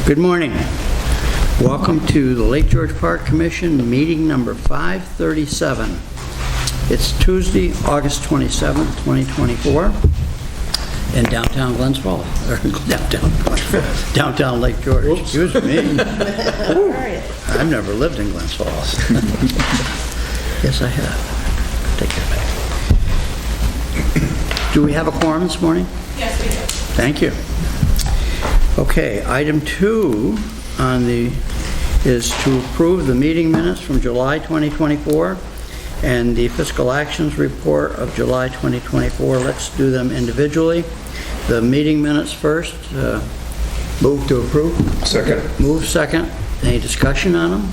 Good morning. Welcome to the Lake George Park Commission meeting number 537. It's Tuesday, August 27th, 2024 in downtown Glensville, or downtown Lake George. Excuse me. I've never lived in Glensville. Yes, I have. Take that back. Do we have a quorum this morning? Yes, we do. Thank you. Okay, item 2 on the is to approve the meeting minutes from July 2024 and the fiscal actions report of July 2024. Let's do them individually. The meeting minutes first. Move to approve. Second. Move second. Any discussion on them?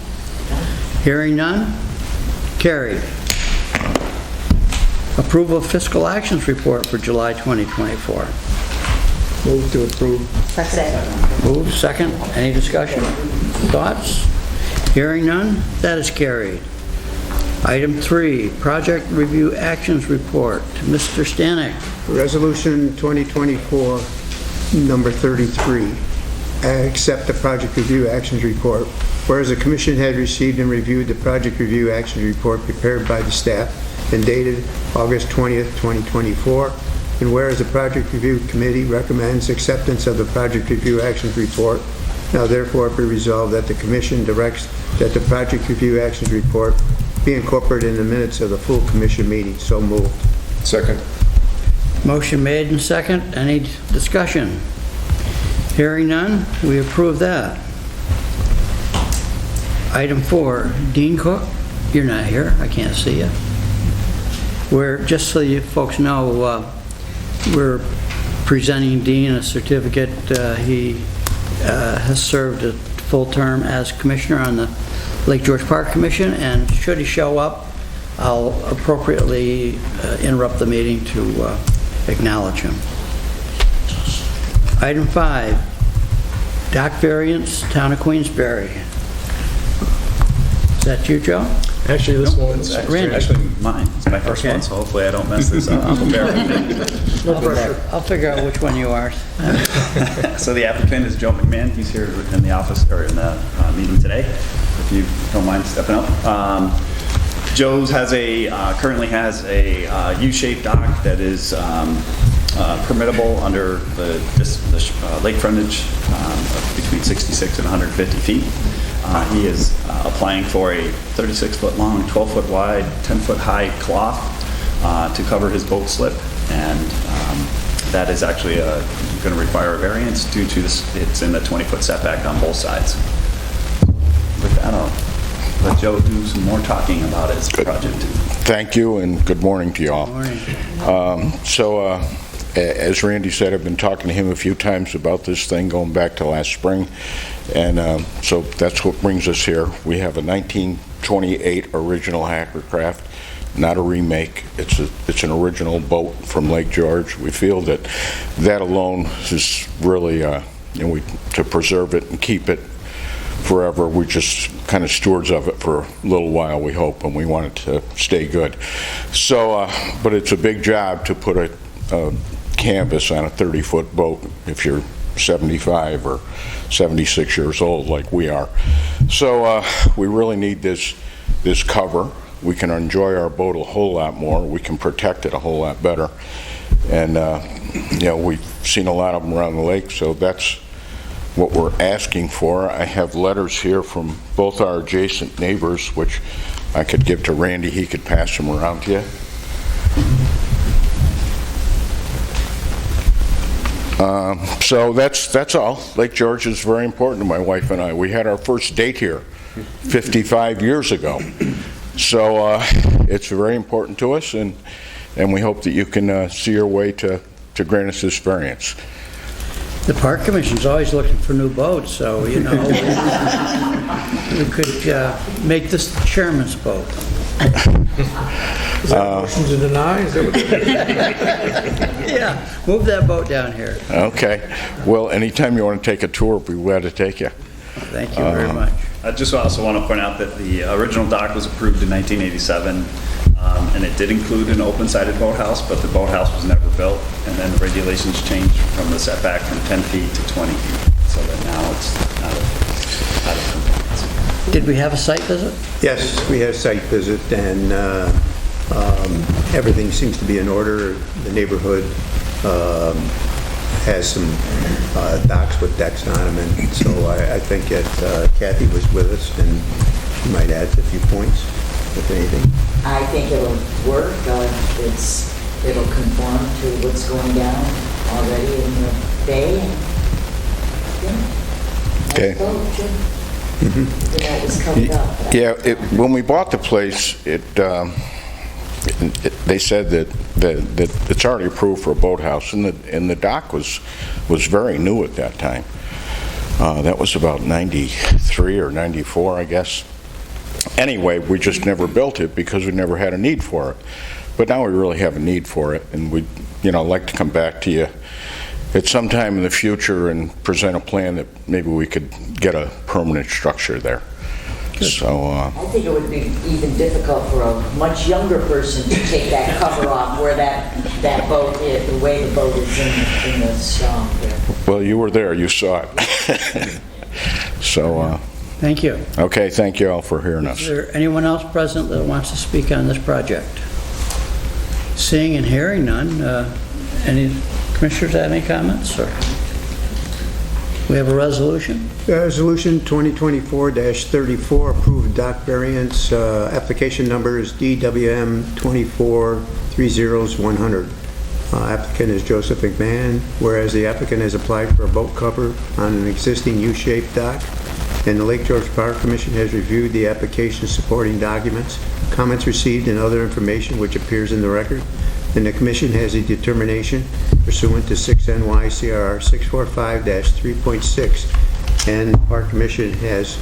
Hearing none. Carried. Approval of fiscal actions report for July 2024. Move to approve. Second. Move second. Any discussion? Thoughts? Hearing none. That is carried. Item 3, project review actions report. Mr. Stanek. Resolution 2024, number 33. Accept the project review actions report. Whereas the Commission had received and reviewed the project review actions report prepared by the staff and dated August 20th, 2024, and whereas the Project Review Committee recommends acceptance of the Project Review Actions Report, now therefore be resolved that the Commission directs that the Project Review Actions Report be incorporated in the minutes of the full Commission meeting. So moved. Second. Motion made and second. Any discussion? Hearing none, we approve that. Item 4, Dean Cook. You're not here. I can't see you. Just so you folks know, we're presenting Dean a certificate. He has served a full term as commissioner on the Lake George Park Commission, and should he show up, I'll appropriately interrupt the meeting to acknowledge him. Item 5, dock variance, Town of Queensbury. Is that you, Joe? Actually, this one's Randy. Mine. It's my first one, so hopefully I don't mess this up. Bear with me. I'll figure out which one you are. So the applicant is Joe McMahon. He's here in the office, or in the meeting today, if you don't mind stepping up. Joe's currently has a U-shaped dock that is permittable under the lake frontage of between 66 and 150 feet. He is applying for a 36-foot long, 12-foot wide, 10-foot high cloth to cover his boat slip, and that is actually going to require a variance due to this. It's in the 20-foot setback on both sides. With that, I'll let Joe do some more talking about his project. Thank you, and good morning to you all. Morning. As Randy said, I've been talking to him a few times about this thing going back to last spring, and so that's what brings us here. We have a 1928 original Hackercraft, not a remake. It's an original boat from Lake George. We feel that alone is really, to preserve it and keep it forever. We just kind of stewards of it for a little while, we hope, and we want it to stay good. So, but it's a big job to put a canvas on a 30-foot boat if you're 75 or 76 years old like we are. So we really need this cover. We can enjoy our boat a whole lot more. We can protect it a whole lot better. And we've seen a lot of them around the lake, so that's what we're asking for. I have letters here from both our adjacent neighbors, which I could give to Randy. He could pass them around to you. So that's all. Lake George is very important to my wife and I. We had our first date here 55 years ago. So it's very important to us, and we hope that you can see your way to grant us this variance. The Park Commission's always looking for new boats, so, you know, we could make this the chairman's boat. Is that a motion to deny? Is that what Yeah, move that boat down here. Okay. Well, anytime you want to take a tour, we'll be glad to take you. Thank you very much. I just also want to point out that the original dock was approved in 1987, and it did include an open-sided boathouse, but the boathouse was never built, and then the regulations changed from the setback from 10 feet to 20 feet. so that now it's out of compliance. Did we have a site visit? Yes, we had a site visit, and everything seems to be in order. The neighborhood has some docks with decks on them, and so I think that Kathy was with us, and she might add a few points, if anything. I think it'll work. It'll conform to what's going down already in the bay. Okay. That was covered up. but I- Yeah, when we bought the place, they said that it's already approved for a boathouse, and the dock was very new at that time. That was about 93 or 94, I guess. Anyway, we just never built it because we never had a need for it. But now we really have a need for it, and we'd like to come back to you at some time in the future and present a plan that maybe we could get a permanent structure there. So, I think it would be even difficult for a much younger person to take that cover off where that boat is, the way the boat is in the swamp there. well, you were there, you saw it. So, Thank you. okay, thank you all for hearing us. Is there anyone else present that wants to speak on this project? Seeing and hearing none, any commissioners have any comments, or? We have a resolution? Resolution 2024-34, approved dock variance, application number is DWM 2430-100. Applicant is Joseph McMahon, whereas the applicant has applied for a boat cover on an existing U-shaped dock, and the Lake George Park Commission has reviewed the application supporting documents, comments received, and other information which appears in the record. And the Commission has a determination pursuant to 6 NYCRR 645-3.6, and the Park Commission has,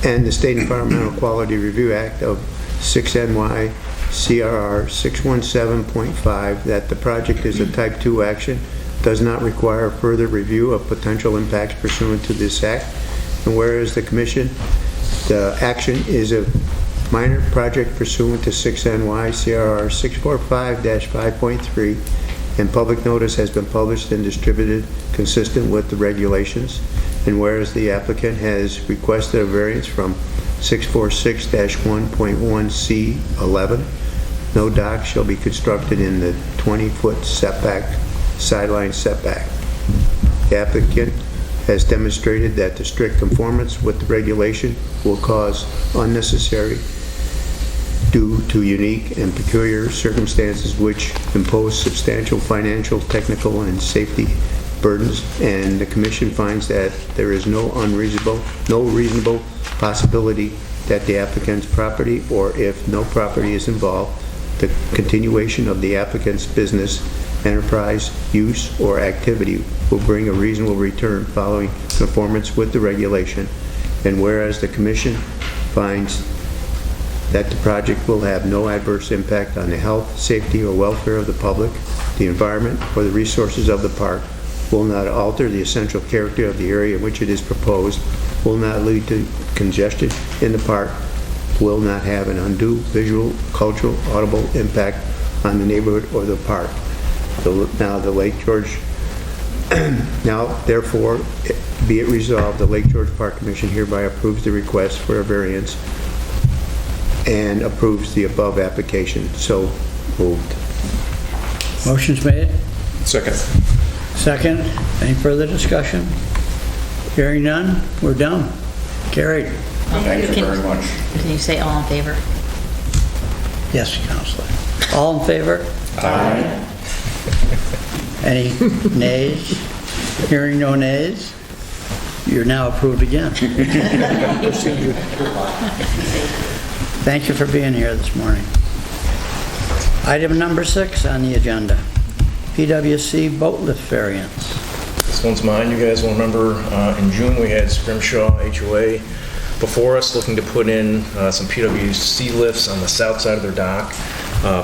and the State Environmental Quality Review Act of 6 NYCRR 617.5, that the project is a Type 2 action, does not require further review of potential impacts pursuant to this act. And whereas the Commission, the action is a minor project pursuant to 6 NYCRR 645-5.3, and public notice has been published and distributed consistent with the regulations. And whereas the applicant has requested a variance from 646-1.1C11, no dock shall be constructed in the 20-foot setback, sideline setback. The applicant has demonstrated that the strict conformance with the regulation will cause unnecessary due to unique and peculiar circumstances which impose substantial financial, technical, and safety burdens, and the Commission finds that there is no reasonable possibility that the applicant's property, or if no property is involved, the continuation of the applicant's business, enterprise, use, or activity will bring a reasonable return following conformance with the regulation. And whereas the Commission finds that the project will have no adverse impact on the health, safety, or welfare of the public, the environment, or the resources of the park, will not alter the essential character of the area in which it is proposed, will not lead to congestion in the park, will not have an undue visual, cultural, audible impact on the neighborhood or the park. Now, the Lake George, now, therefore, be it resolved, the Lake George Park Commission hereby approves the request for a variance and approves the above application. So moved. Motion's made. Second. Second. Any further discussion? Hearing none, we're done. Carried. Thank you very much. Can you say all in favor? Yes, Counselor. All in favor? Aye. Any nays? Hearing no nays, you're now approved again. Thank you for being here this morning. Item number 6 on the agenda, PWC boat lift variance. This one's mine. You guys will remember in June we had Scrimshaw HOA before us looking to put in some PWC lifts on the south side of their dock,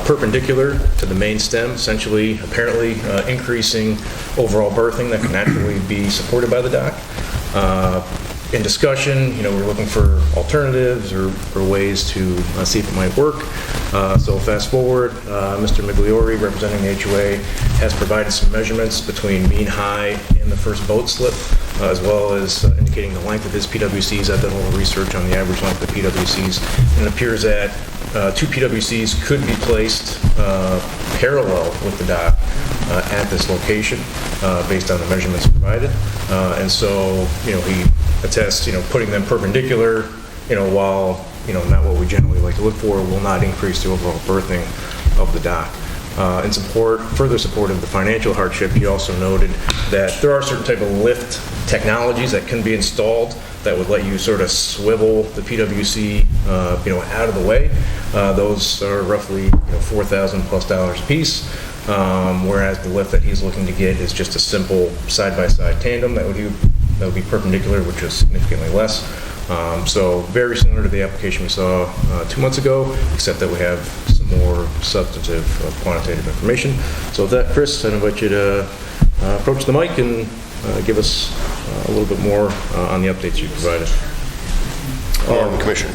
perpendicular to the main stem, essentially, apparently increasing overall berthing that can naturally be supported by the dock. in discussion. We're looking for alternatives or ways to see if it might work. So fast forward, Mr. Migliori, representing the HOA, has provided some measurements between mean height and the first boat slip, as well as indicating the length of his PWCs. I've done a little research on the average length of PWCs, and it appears that 2 PWCs could be placed parallel with the dock at this location based on the measurements provided. And so, he attests, putting them perpendicular, while, not what we generally like to look for, will not increase the overall berthing of the dock. In further support of the financial hardship, he also noted that there are certain type of lift technologies that can be installed that would let you sort of swivel the PWC, out of the way. Those are roughly $4,000+ a piece, whereas the lift that he's looking to get is just a simple side-by-side tandem that would be perpendicular, which is significantly less. So very similar to the application we saw 2 months ago, except that we have some more substantive quantitative information. So with that, Chris, I invite you to approach the mic and give us a little bit more on the updates you provided. Morning, Commissioner.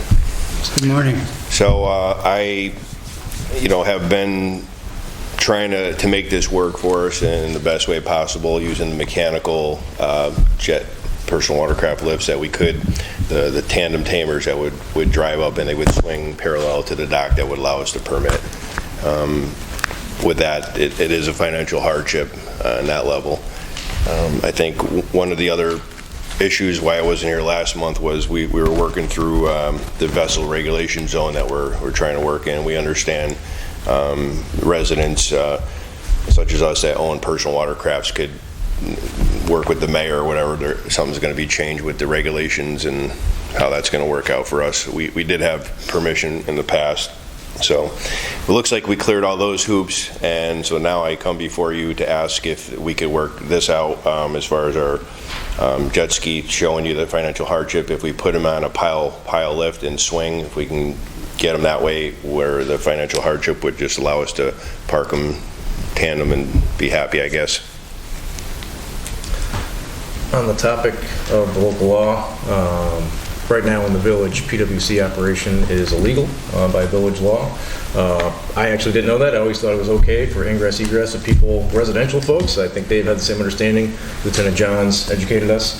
Good morning. So I, have been trying to make this work for us in the best way possible, using the mechanical jet personal watercraft lifts that we could, the tandem tamers that would drive up and they would swing parallel to the dock that would allow us to permit. With that, it is a financial hardship on that level. I think one of the other issues why I wasn't here last month was we were working through the vessel regulation zone that we're trying to work in. We understand residents such as us that own personal watercrafts could work with the mayor or whatever. Something's going to be changed with the regulations and how that's going to work out for us. We did have permission in the past. So it looks like we cleared all those hoops, and so now I come before you to ask if we could work this out as far as our jet ski, showing you the financial hardship. If we put them on a pile lift and swing, if we can get them that way where the financial hardship would just allow us to park them tandem and be happy, I guess. On the topic of the local law, right now in the village, PWC operation is illegal by village law. I actually didn't know that. I always thought it was okay for ingress egress of people, residential folks. I think they've had the same understanding. Lieutenant Johns educated us.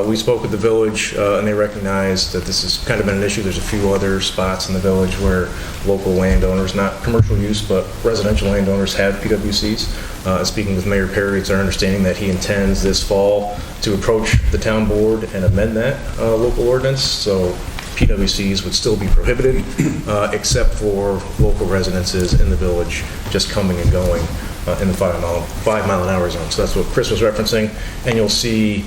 We spoke with the village and they recognized that this has kind of been an issue. There's a few other spots in the village where local landowners, not commercial use, but residential landowners have PWCs. Speaking with Mayor Perry, it's our understanding that he intends this fall to approach the town board and amend that local ordinance. So PWCs would still be prohibited except for local residences in the village just coming and going in the 5 mile an hour zone. So that's what Chris was referencing. And you'll see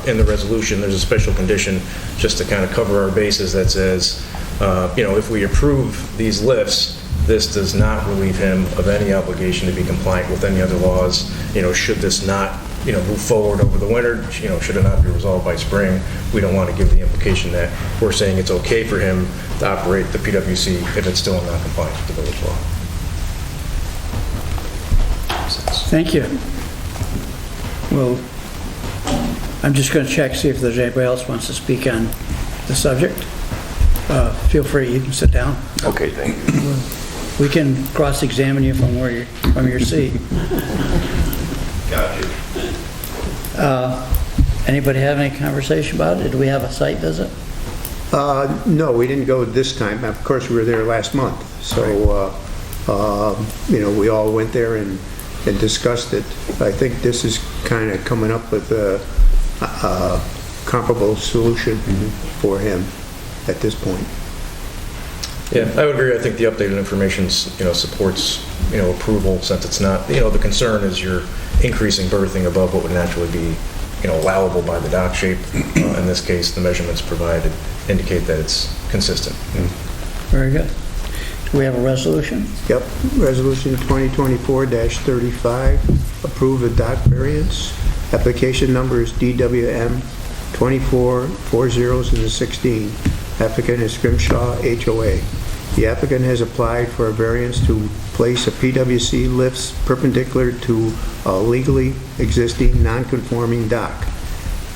in the resolution, there's a special condition just to kind of cover our bases that says, if we approve these lifts, this does not relieve him of any obligation to be compliant with any other laws. Should this not, move forward over the winter, should it not be resolved by spring, we don't want to give the implication that we're saying it's okay for him to operate the PWC if it's still in non-compliance with the village law. Thank you. Well, I'm just going to check, see if there's anybody else wants to speak on the subject. Feel free, you can sit down. Okay, thank you. We can cross-examine you from your seat. Got you. Anybody have any conversation about it? Do we have a site visit? No, we didn't go this time. Of course, we were there last month. So, we all went there and discussed it. I think this is kind of coming up with a comparable solution for him at this point. Yeah, I would agree. I think the updated information, supports, approval, since it's not, the concern is you're increasing berthing above what would naturally be, allowable by the dock shape. In this case, the measurements provided indicate that it's consistent. Very good. Do we have a resolution? Yep, Resolution 2024-35, approve a dock variance. Application number is DWM 24 16. Applicant is Scrimshaw HOA. The applicant has applied for a variance to place a PWC lifts perpendicular to a legally existing non-conforming dock.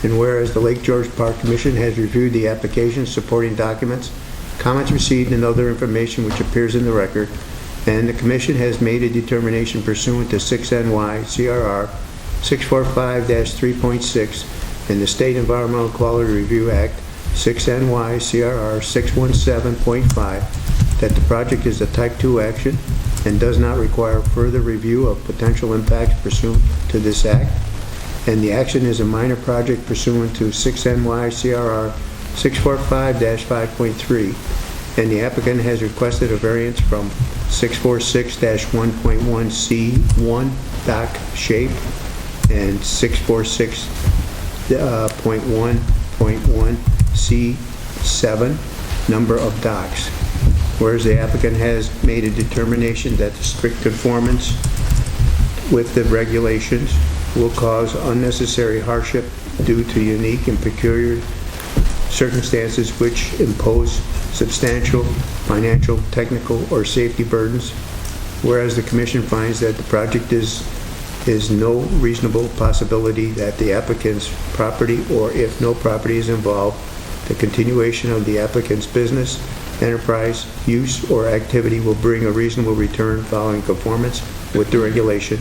And whereas the Lake George Park Commission has reviewed the application, supporting documents, comments received, and other information which appears in the record, and the commission has made a determination pursuant to 6 NY CRR 645-3.6 and the State Environmental Quality Review Act 6 NY CRR 617.5 that the project is a Type 2 action and does not require further review of potential impacts pursuant to this act, and the action is a minor project pursuant to 6 NY CRR 645-5.3, and the applicant has requested a variance from 646-1.1C1 dock shape and 646.1.1C7 number of docks. Whereas the applicant has made a determination that the strict conformance with the regulations will cause unnecessary hardship due to unique and peculiar circumstances which impose substantial financial, technical, or safety burdens. Whereas the commission finds that the project is no reasonable possibility that the applicant's property, or if no property is involved, the continuation of the applicant's business, enterprise, use, or activity will bring a reasonable return following conformance with the regulation.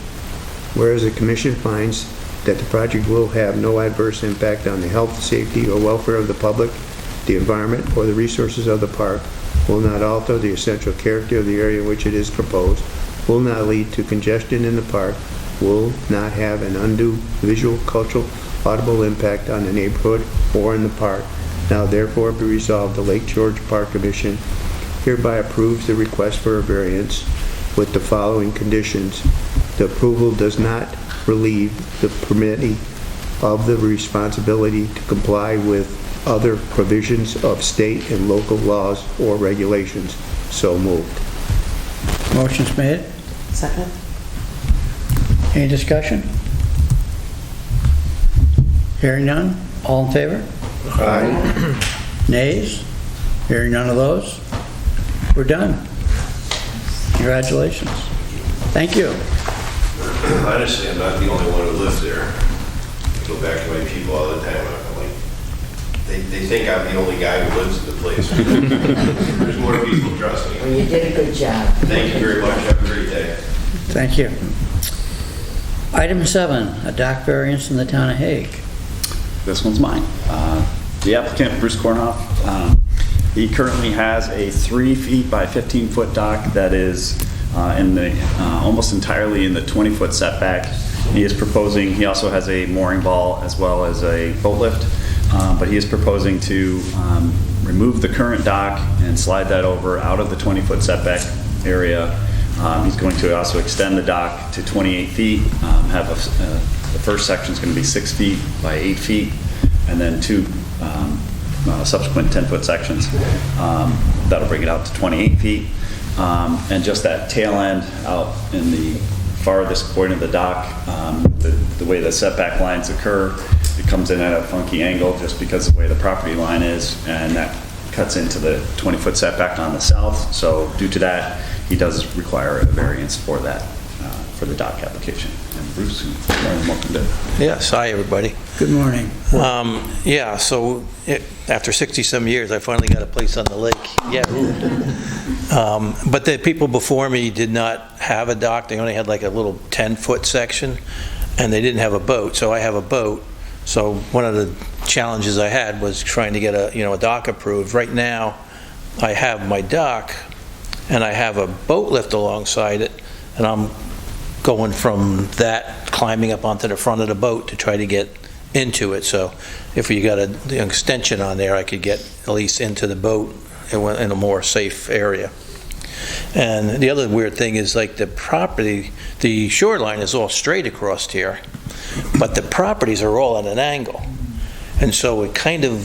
Whereas the commission finds that the project will have no adverse impact on the health, safety, or welfare of the public, the environment, or the resources of the park, will not alter the essential character of the area in which it is proposed, will not lead to congestion in the park, will not have an undue visual, cultural, audible impact on the neighborhood or in the park. Now therefore be resolved, the Lake George Park Commission hereby approves the request for a variance with the following conditions. The approval does not relieve the permittee of the responsibility to comply with other provisions of state and local laws or regulations. So moved. Motion's made. Second? Any discussion? Hearing none, all in favor? Aye. Nays? Hearing none of those? We're done. Congratulations. Thank you. Honestly, I'm not the only one who lives there. I go back to my people all the time, and I'm like, they think I'm the only guy who lives in the place. There's more people, trust me. Well, you did a good job. Thank you very much. Have a great day. Thank you. Item 7, a dock variance in the town of Hague. This one's mine. The applicant, Bruce Kornhoff, he currently has a 3 feet by 15 foot dock that is almost entirely in the 20-foot setback. He is proposing, he also has a mooring ball as well as a boat lift, but he is proposing to remove the current dock and slide that over out of the 20-foot setback area. He's going to also extend the dock to 28 feet, the first section is going to be 6 feet by 8 feet, and then 2 subsequent 10-foot sections. That'll bring it out to 28 feet. And just that tail end out in the farthest point of the dock, the way the setback lines occur, it comes in at a funky angle just because of the way the property line is, and that cuts into the 20-foot setback on the south. So due to that, he does require a variance for that, for the dock application. And Bruce, you're more than welcome to. Yes, hi, everybody. Good morning. Yeah, so after 60-some years, I finally got a place on the lake. Yeah. But the people before me did not have a dock. They only had like a little 10-foot section, and they didn't have a boat. So I have a boat. So one of the challenges I had was trying to get a dock approved. Right now, I have my dock, and I have a boat lift alongside it, and I'm going from that, climbing up onto the front of the boat to try to get into it. So if you got an extension on there, I could get at least into the boat in a more safe area. And the other weird thing is, like, the property, the shoreline is all straight across here, but the properties are all at an angle. And so it kind of,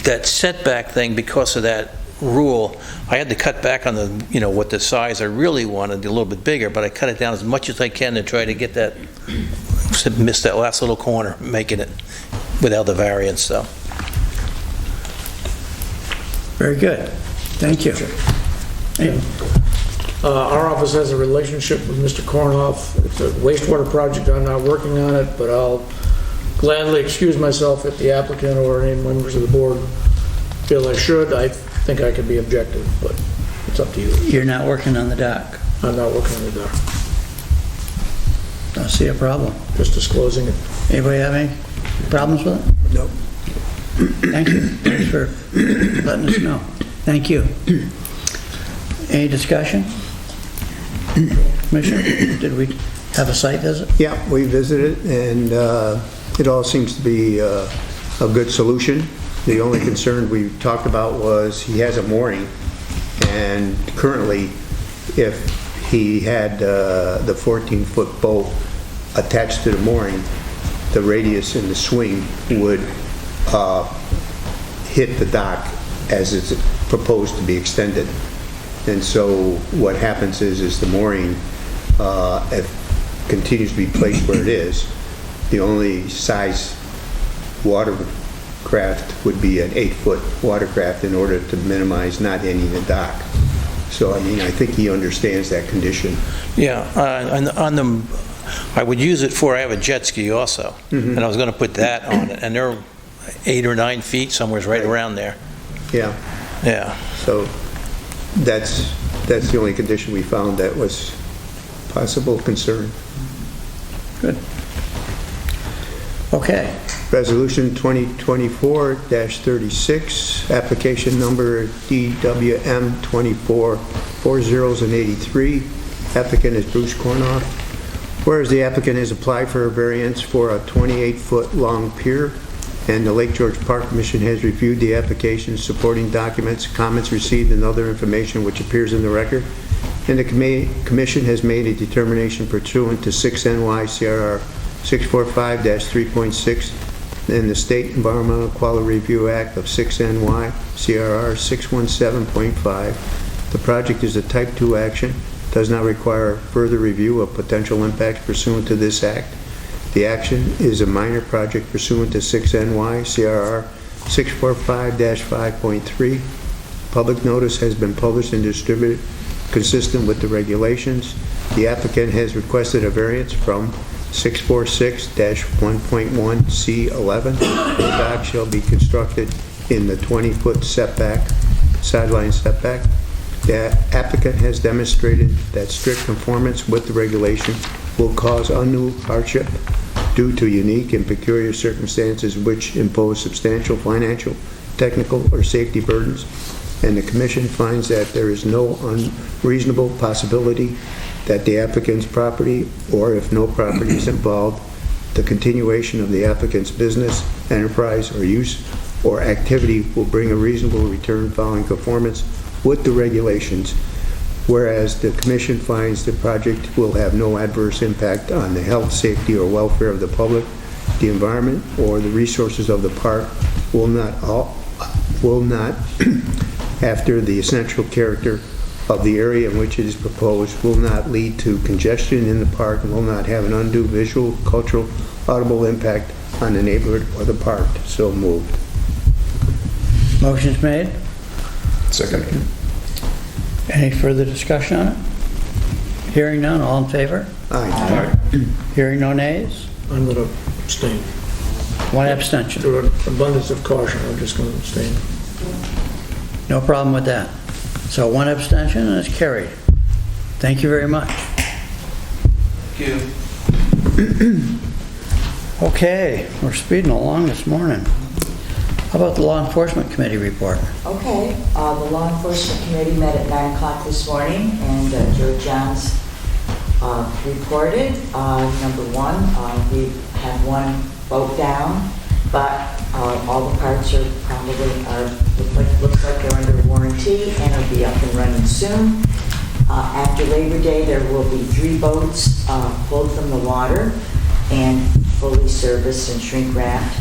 that setback thing, because of that rule, I had to cut back on the, what the size I really wanted, a little bit bigger, but I cut it down as much as I can to try to get that, miss that last little corner, making it without the variance, so. Very good. Thank you. Our office has a relationship with Mr. Kornhoff. It's a wastewater project. I'm not working on it, but I'll gladly excuse myself if the applicant or any members of the board feel I should. I think I could be objective, but it's up to you. You're not working on the dock. I'm not working on the dock, Don't see a problem. just disclosing it. Anybody have any problems with it? Nope. Thank you. Thanks for letting us know. Thank you. Any discussion? Commissioner, did we have a site visit? Yeah, we visited, and it all seems to be a good solution. The only concern we talked about was he has a mooring, and currently, if he had the 14-foot boat attached to the mooring, the radius in the swing would hit the dock as it's proposed to be extended. And so what happens is the mooring continues to be placed where it is. The only size watercraft would be an 8-foot watercraft in order to minimize not hitting the dock. So, I mean, I think he understands that condition. Yeah, on the, I would use it for, I have a jet ski also, and I was going to put that on it, and they're 8 or 9 feet, somewhere's right around there. Yeah, Yeah. so that's the only condition we found that was possible concern. Good. Okay. Resolution 2024-36, application number DWM 244083. Applicant is Bruce Kornoff. Whereas the applicant has applied for a variance for a 28-foot long pier, and the Lake George Park Commission has reviewed the application, supporting documents, comments received, and other information which appears in the record. And the commission has made a determination pursuant to 6 NYCRR 645-3.6 and the State Environmental Quality Review Act of 6 NYCRR 617.5. The project is a Type 2 action, does not require further review of potential impacts pursuant to this act. The action is a minor project pursuant to 6 NYCRR 645-5.3. Public notice has been published and distributed consistent with the regulations. The applicant has requested a variance from 646-1.1C11. The dock shall be constructed in the 20-foot setback, sideline setback. The applicant has demonstrated that strict conformance with the regulation will cause undue hardship due to unique and peculiar circumstances which impose substantial financial, technical, or safety burdens. And the commission finds that there is no unreasonable possibility that the applicant's property, or if no property is involved, the continuation of the applicant's business, enterprise, or use or activity will bring a reasonable return following conformance with the regulations. Whereas the commission finds the project will have no adverse impact on the health, safety, or welfare of the public, the environment, or the resources of the park, will not after the essential character of the area in which it is proposed, will not lead to congestion in the park, and will not have an undue visual, cultural, audible impact on the neighborhood or the park. So moved. Motion's made. Second. Any further discussion on it? Hearing none, all in favor? Aye. Hearing no nays? I'm going to abstain. One abstention. To an abundance of caution, I'm just going to abstain. No problem with that. So one abstention and it's carried. Thank you very much. Thank you. Okay, we're speeding along this morning. How about the Law Enforcement Committee report? Okay, the Law Enforcement Committee met at 9 o'clock this morning, and Joe Johns reported. Number one, we have one boat down, but all the parts are looks like they're under warranty and will be up and running soon. After Labor Day, there will be 3 boats pulled from the water and fully serviced and shrink wrapped.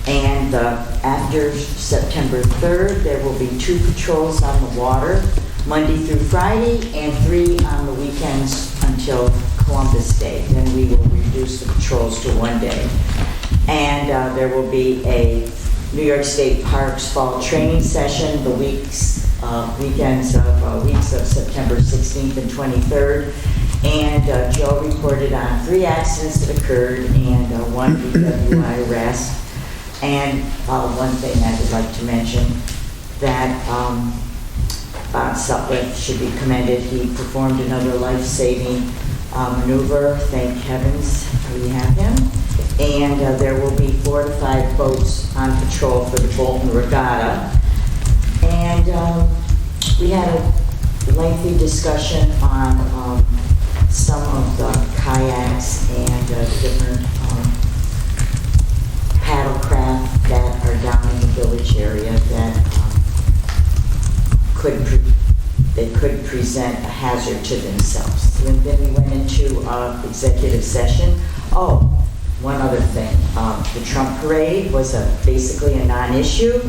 And after September 3rd, there will be 2 patrols on the water, Monday through Friday, and 3 on the weekends until Columbus Day. Then we will reduce the patrols to 1 day. And there will be a New York State Parks Fall Training Session the weeks of September 16th and 23rd. And Joe reported on 3 accidents that occurred and 1 DWI arrest. And one thing I would like to mention, that Bob Sutliff should be commended. He performed another life-saving maneuver. Thank heavens we have him. And there will be 4 to 5 boats on patrol for the Bolton Regatta. And we had a lengthy discussion on some of the kayaks and different paddle craft that are down in the village area that could present a hazard to themselves. And then we went into executive session. Oh, one other thing. The Trump parade was basically a non-issue.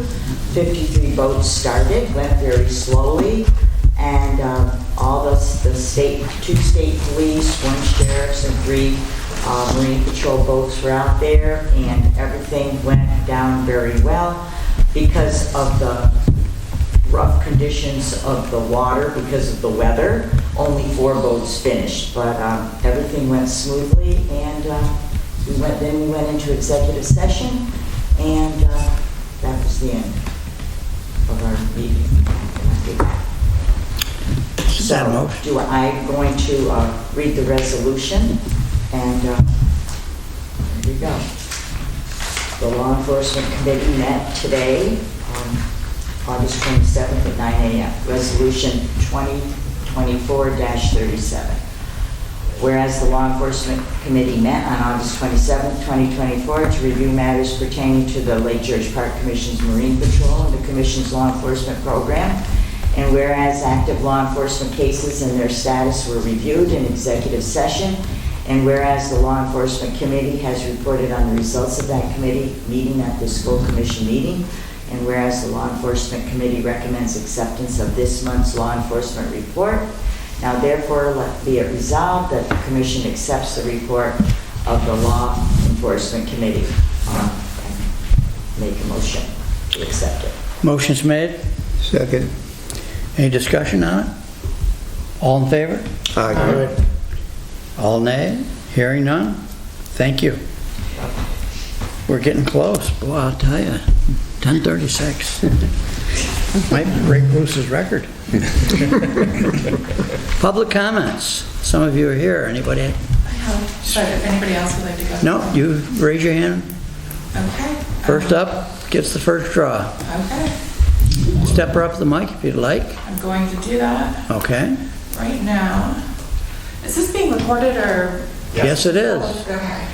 53 boats started, went very slowly, and all the 2 state police, 1 sheriff's, and 3 Marine Patrol boats were out there, and everything went down very well because of the rough conditions of the water because of the weather. Only 4 boats finished, but everything went smoothly, and we went into executive session, and that was the end of our meeting. So, I'm going to read the resolution, and here we go. The Law Enforcement Committee met today, August 27th at 9 a.m. Resolution 2024-37. Whereas the Law Enforcement Committee met on August 27th, 2024 to review matters pertaining to the Lake George Park Commission's Marine Patrol and the Commission's law enforcement program, and whereas active law enforcement cases and their status were reviewed in executive session, and whereas the Law Enforcement Committee has reported on the results of that committee meeting at this full commission meeting, and whereas the Law Enforcement Committee recommends acceptance of this month's law enforcement report, now therefore let be it resolved that the Commission accepts the report of the Law Enforcement Committee. Make a motion to accept it. Motion's made. Second. Any discussion on it? All in favor? Aye. All nay? Hearing none? Thank you. We're getting close. Boy, I'll tell you, 10:36. Might break Bruce's record. Public comments. Some of you are here. Anybody? I have, but if anybody else would like to go. No, you raise your hand. Okay. First up gets the first draw. Okay. Step her up to the mic if you'd like. I'm going to do that Okay. right now. Is this being recorded or? Yes, it is. Okay.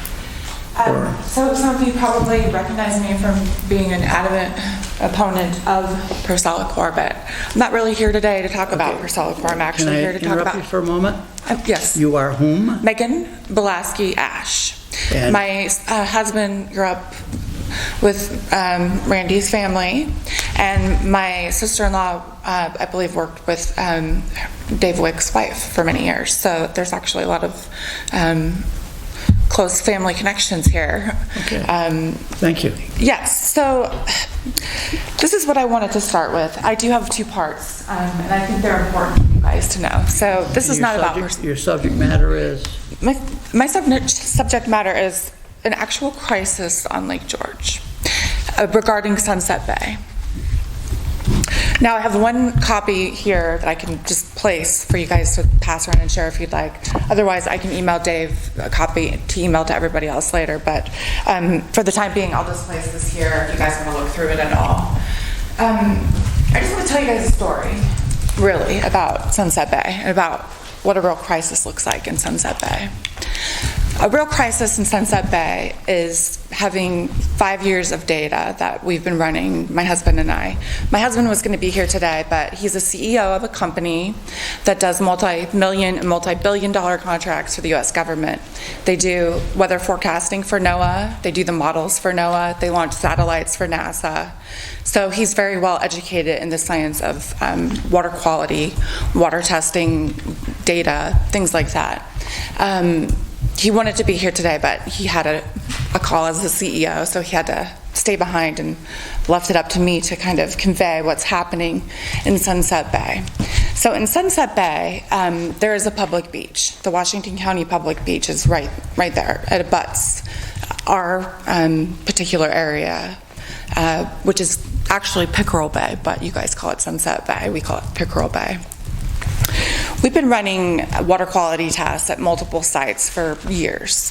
So some of you probably recognize me from being an adamant opponent of Percellacor, but I'm not really here today to talk about Percellacor. I'm actually here to talk Can I interrupt you about. for a moment? Yes. You are whom? Megan Belaski Ash. And- My husband grew up with Randy's family, and my sister-in-law, I believe, worked with Dave Wick's wife for many years. So there's actually a lot of close family connections here. Okay. Thank you. Yes, so this is what I wanted to start with. I do have 2 parts, and I think they're important for you guys to know. So this is not about... Your subject matter is? My subject matter is an actual crisis on Lake George regarding Sunset Bay. Now, I have 1 copy here that I can just place for you guys to pass around and share if you'd like. Otherwise, I can email Dave a copy to email to everybody else later. But for the time being, I'll just place this here if you guys want to look through it at all. I just want to tell you guys a story, really, about Sunset Bay and about what a real crisis looks like in Sunset Bay. A real crisis in Sunset Bay is having 5 years of data that we've been running, my husband and I. My husband was going to be here today, but he's a CEO of a company that does multi-million and multi-billion-dollar contracts for the U.S. government. They do weather forecasting for NOAA. They do the models for NOAA. They launch satellites for NASA. So he's very well educated in the science of water quality, water testing, data, things like that. He wanted to be here today, but he had a call as the CEO, so he had to stay behind and left it up to me to kind of convey what's happening in Sunset Bay. So in Sunset Bay, there is a public beach. The Washington County Public Beach is right there. It abuts our particular area, which is actually Pickerel Bay, but you guys call it Sunset Bay. We call it Pickerel Bay. We've been running water quality tests at multiple sites for years.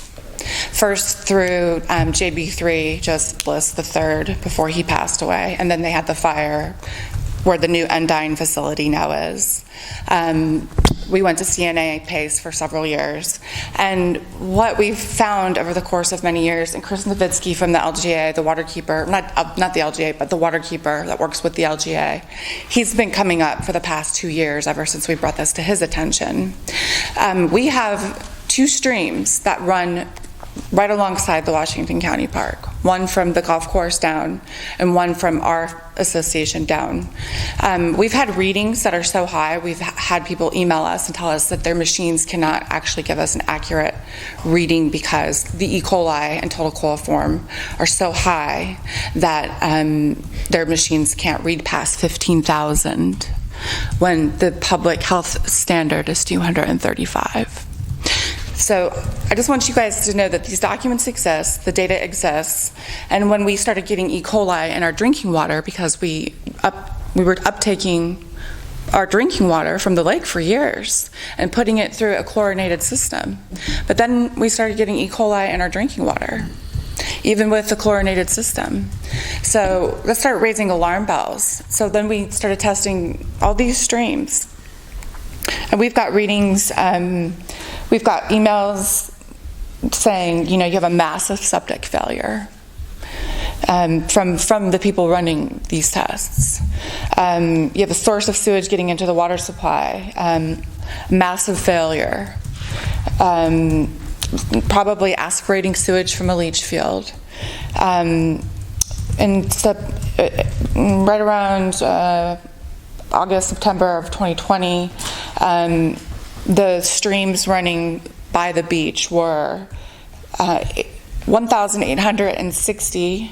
First through JB3, Joseph Bliss III, before he passed away, and then they had the fire where the new Endine facility now is. We went to CNA PACE for several years, and what we've found over the course of many years, and Chris Nowitzki from the LGA, the waterkeeper, not the LGA, but the waterkeeper that works with the LGA, he's been coming up for the past 2 years, ever since we brought this to his attention. We have 2 streams that run right alongside the Washington County Park, one from the golf course down and one from our association down. We've had readings that are so high, we've had people email us and tell us that their machines cannot actually give us an accurate reading because the E. coli and total coliform are so high that their machines can't read past 15,000 when the public health standard is 235. So I just want you guys to know that these documents exist, the data exists, and when we started getting E. coli in our drinking water, because we were uptaking our drinking water from the lake for years and putting it through a chlorinated system, but then we started getting E. coli in our drinking water, even with the chlorinated system. So that started raising alarm bells. So then we started testing all these streams, and we've got readings. We've got emails saying, you have a massive septic failure from the people running these tests. You have a source of sewage getting into the water supply, massive failure, probably aspirating sewage from a leach field. And right around August, September of 2020, the streams running by the beach were 1,860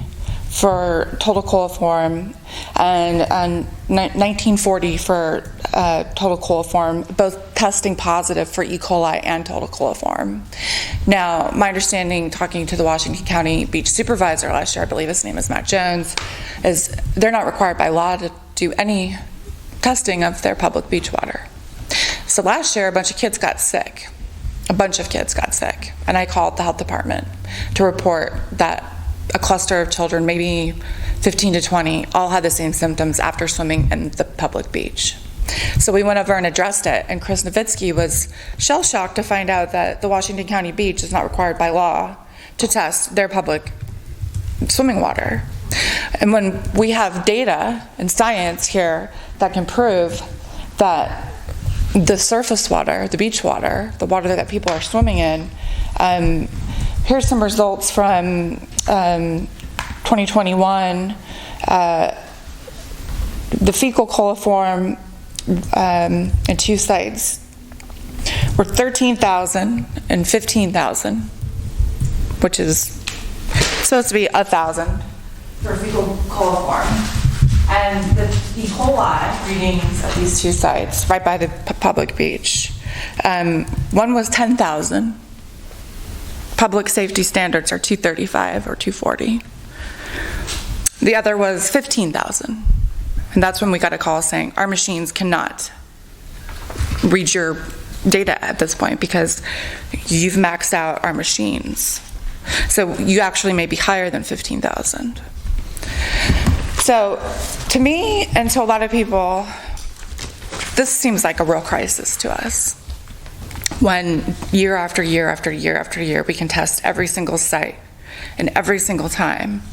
for total coliform and 1940 for total coliform, both testing positive for E. coli and total coliform. Now, my understanding, talking to the Washington County Beach Supervisor last year, I believe his name is Matt Jones, is they're not required by law to do any testing of their public beach water. So last year, a bunch of kids got sick. And I called the health department to report that a cluster of children, maybe 15 to 20, all had the same symptoms after swimming in the public beach. So we went over and addressed it, and Chris Nowitzki was shell-shocked to find out that the Washington County Beach is not required by law to test their public swimming water. And when we have data and science here that can prove that the surface water, the beach water, the water that people are swimming in, here's some results from 2021. The fecal coliform in 2 sites were 13,000 and 15,000, which is supposed to be 1,000 for fecal coliform. And the E. coli readings at these 2 sites, right by the public beach, one was 10,000. Public safety standards are 235 or 240. The other was 15,000. And that's when we got a call saying, our machines cannot read your data at this point because you've maxed out our machines. So you actually may be higher than 15,000. So to me and to a lot of people, this seems like a real crisis to us. When year after year after year after year, we can test every single site and every single time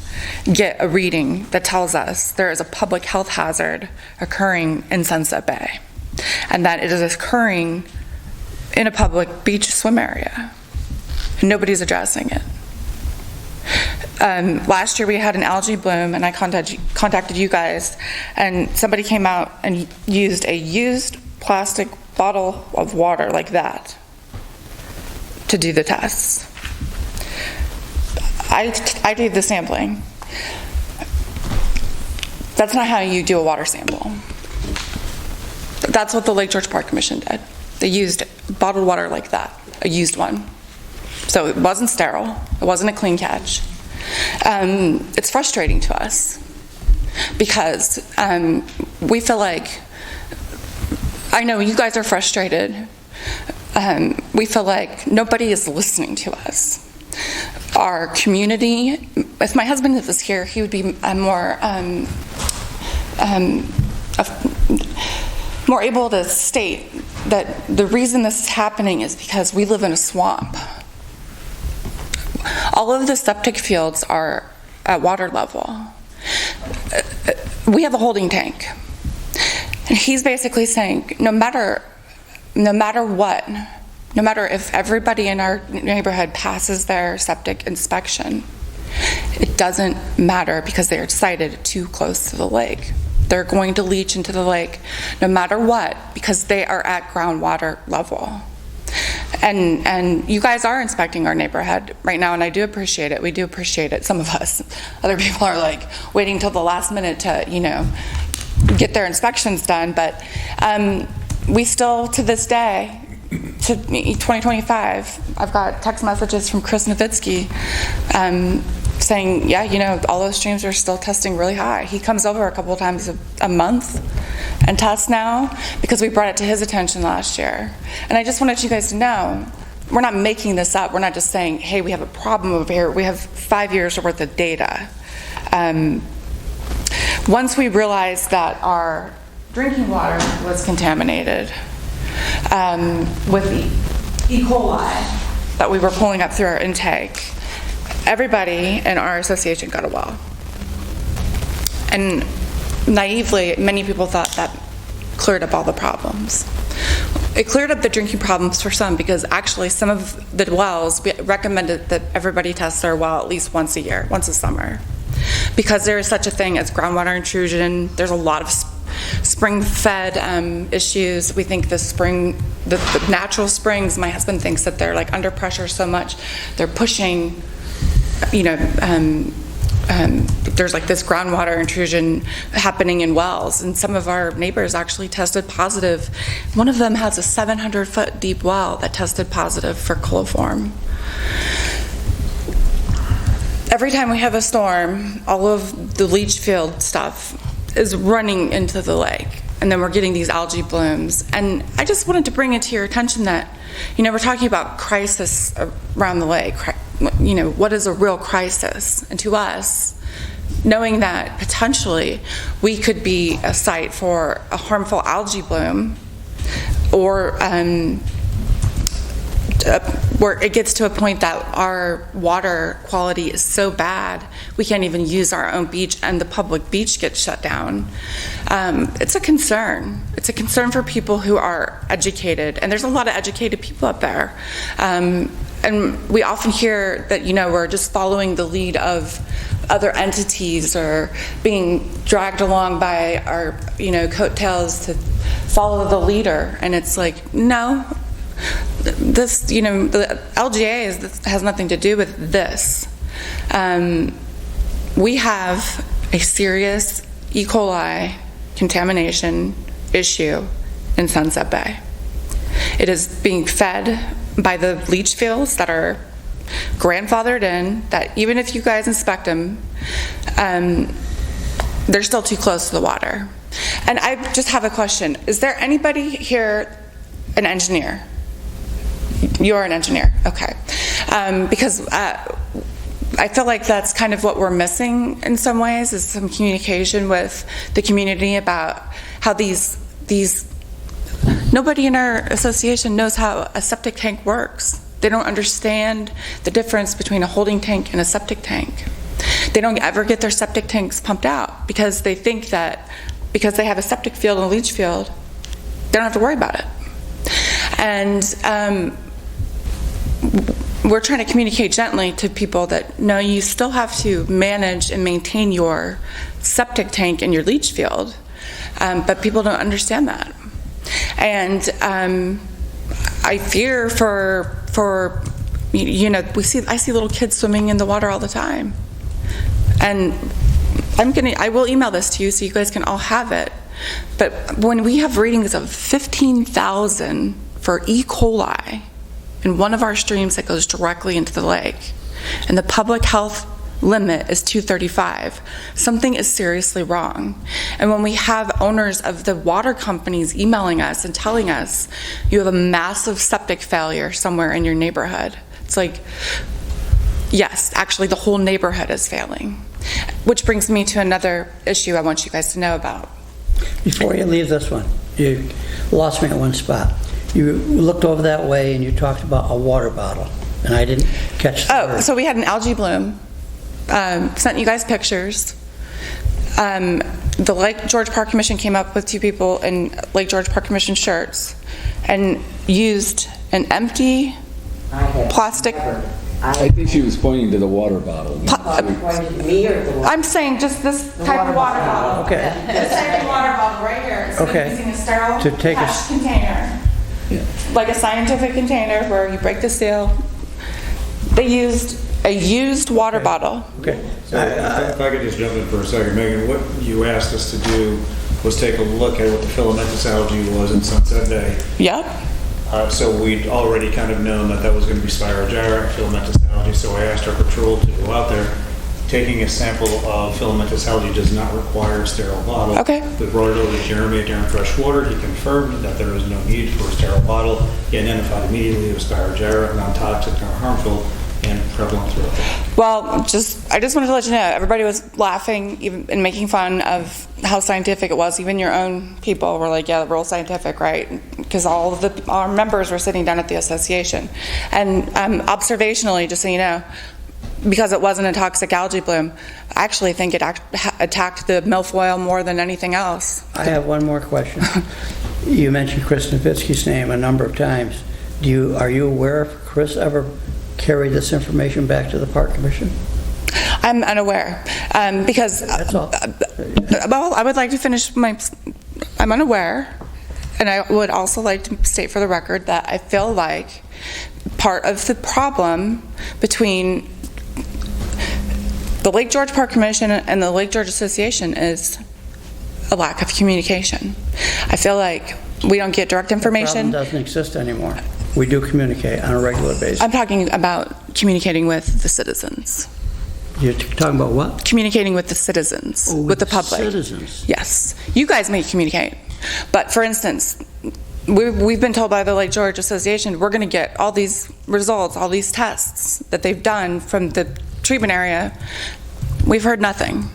get a reading that tells us there is a public health hazard occurring in Sunset Bay and that it is occurring in a public beach swim area and nobody's addressing it. Last year we had an algae bloom and I contacted you guys, and somebody came out and used a used plastic bottle of water like that to do the tests. I did the sampling. That's not how you do a water sample. That's what the Lake George Park Commission did. They used bottled water like that, a used one. So it wasn't sterile, it wasn't a clean catch. It's frustrating to us because we feel like, I know you guys are frustrated. We feel like nobody is listening to us. Our community, if my husband was here, he would be more able to state that the reason this is happening is because we live in a swamp. All of the septic fields are at water level. We have a holding tank. And he's basically saying, no matter what, no matter if everybody in our neighborhood passes their septic inspection, it doesn't matter because they're sited too close to the lake. They're going to leach into the lake no matter what because they are at groundwater level. And you guys are inspecting our neighborhood right now, and I do appreciate it. We do appreciate it, some of us. Other people are like waiting till the last minute to, get their inspections done, but we still, to this day, to 2025, I've got text messages from Chris Nowitzki saying, yeah, all those streams are still testing really high. He comes over a couple of times a month and tests now because we brought it to his attention last year. And I just wanted you guys to know, we're not making this up. We're not just saying, hey, we have a problem over here. We have 5 years worth of data. Once we realized that our drinking water was contaminated with the E. coli that we were pulling up through our intake, everybody in our association got a well. And naively, many people thought that cleared up all the problems. It cleared up the drinking problems for some because actually some of the wells, we recommended that everybody test their well at least once a year, once a summer. Because there is such a thing as groundwater intrusion. There's a lot of spring-fed issues. We think the natural springs, my husband thinks that they're like under pressure so much, they're pushing, there's like this groundwater intrusion happening in wells, and some of our neighbors actually tested positive. One of them has a 700-foot deep well that tested positive for coliform. Every time we have a storm, all of the leach field stuff is running into the lake, and then we're getting these algae blooms. And I just wanted to bring it to your attention that, we're talking about crisis around the lake. What is a real crisis? And to us, knowing that potentially we could be a site for a harmful algae bloom, or where it gets to a point that our water quality is so bad we can't even use our own beach and the public beach gets shut down. It's a concern. It's a concern for people who are educated, and there's a lot of educated people up there. And we often hear that, we're just following the lead of other entities or being dragged along by our, coattails to follow the leader. And it's like, no, this, the LGA has nothing to do with this. We have a serious E. coli contamination issue in Sunset Bay. It is being fed by the leach fields that are grandfathered in, that even if you guys inspect them, they're still too close to the water. And I just have a question. Is there anybody here, an engineer? You're an engineer, okay. Because I feel like that's kind of what we're missing in some ways, is some communication with the community about how these nobody in our association knows how a septic tank works. They don't understand the difference between a holding tank and a septic tank. They don't ever get their septic tanks pumped out because they think that because they have a septic field and a leach field, they don't have to worry about it. And we're trying to communicate gently to people that, no, you still have to manage and maintain your septic tank and your leach field, but people don't understand that. And I fear for I see little kids swimming in the water all the time. And I will email this to you so you guys can all have it. But when we have readings of 15,000 for E. coli in one of our streams that goes directly into the lake, and the public health limit is 235, something is seriously wrong. And when we have owners of the water companies emailing us and telling us you have a massive septic failure somewhere in your neighborhood, it's like, yes, actually the whole neighborhood is failing. Which brings me to another issue I want you guys to know about. Before you leave this one, you lost me at one spot. You looked over that way and you talked about a water bottle, and I didn't catch the word. So we had an algae bloom. Sent you guys pictures. The Lake George Park Commission came up with 2 people in Lake George Park Commission shirts and used an empty plastic. I think she was pointing to the water bottle. Pointed to me or the water? I'm saying just this type of water bottle. Okay. This type of water bottle right here. Instead Okay. of using a sterile To take a patch container, like a scientific container where you break the seal, they used a used water bottle. Okay. So if I could just jump in for a second, Megan, what you asked us to do was take a look at what the filamentous algae was in Sunset Bay. Yep. So we'd already kind of known that was going to be Spirogyra, filamentous algae, so I asked our patrol to go out there. Taking a sample of filamentous algae does not require a sterile bottle. Okay. We brought it over to Jeremy at Durham Freshwater. He confirmed that there was no need for a sterile bottle. He identified immediately it was Spirogyra, non-toxic, non-harmful, and prevalent throughout the lake. Well, I just wanted to let you know, everybody was laughing even and making fun of how scientific it was. Even your own people were like, yeah, we're all scientific, right? Because all of our members were sitting down at the association. And observationally, just so you know, because it wasn't a toxic algae bloom, I actually think it attacked the milfoil more than anything else. I have one more question. You mentioned Chris Nowitzki's name a number of times. Are you aware if Chris ever carried this information back to the Park Commission? I'm unaware, because, That's all. well, I would like to finish I'm unaware, and I would also like to state for the record that I feel like part of the problem between the Lake George Park Commission and the Lake George Association is a lack of communication. I feel like we don't get direct information. The problem doesn't exist anymore. We do communicate on a regular basis. I'm talking about communicating with the citizens. You're talking about what? Communicating with the citizens, with the public. Citizens. Yes. You guys may communicate. But for instance, we've been told by the Lake George Association, we're going to get all these results, all these tests that they've done from the treatment area. We've heard nothing.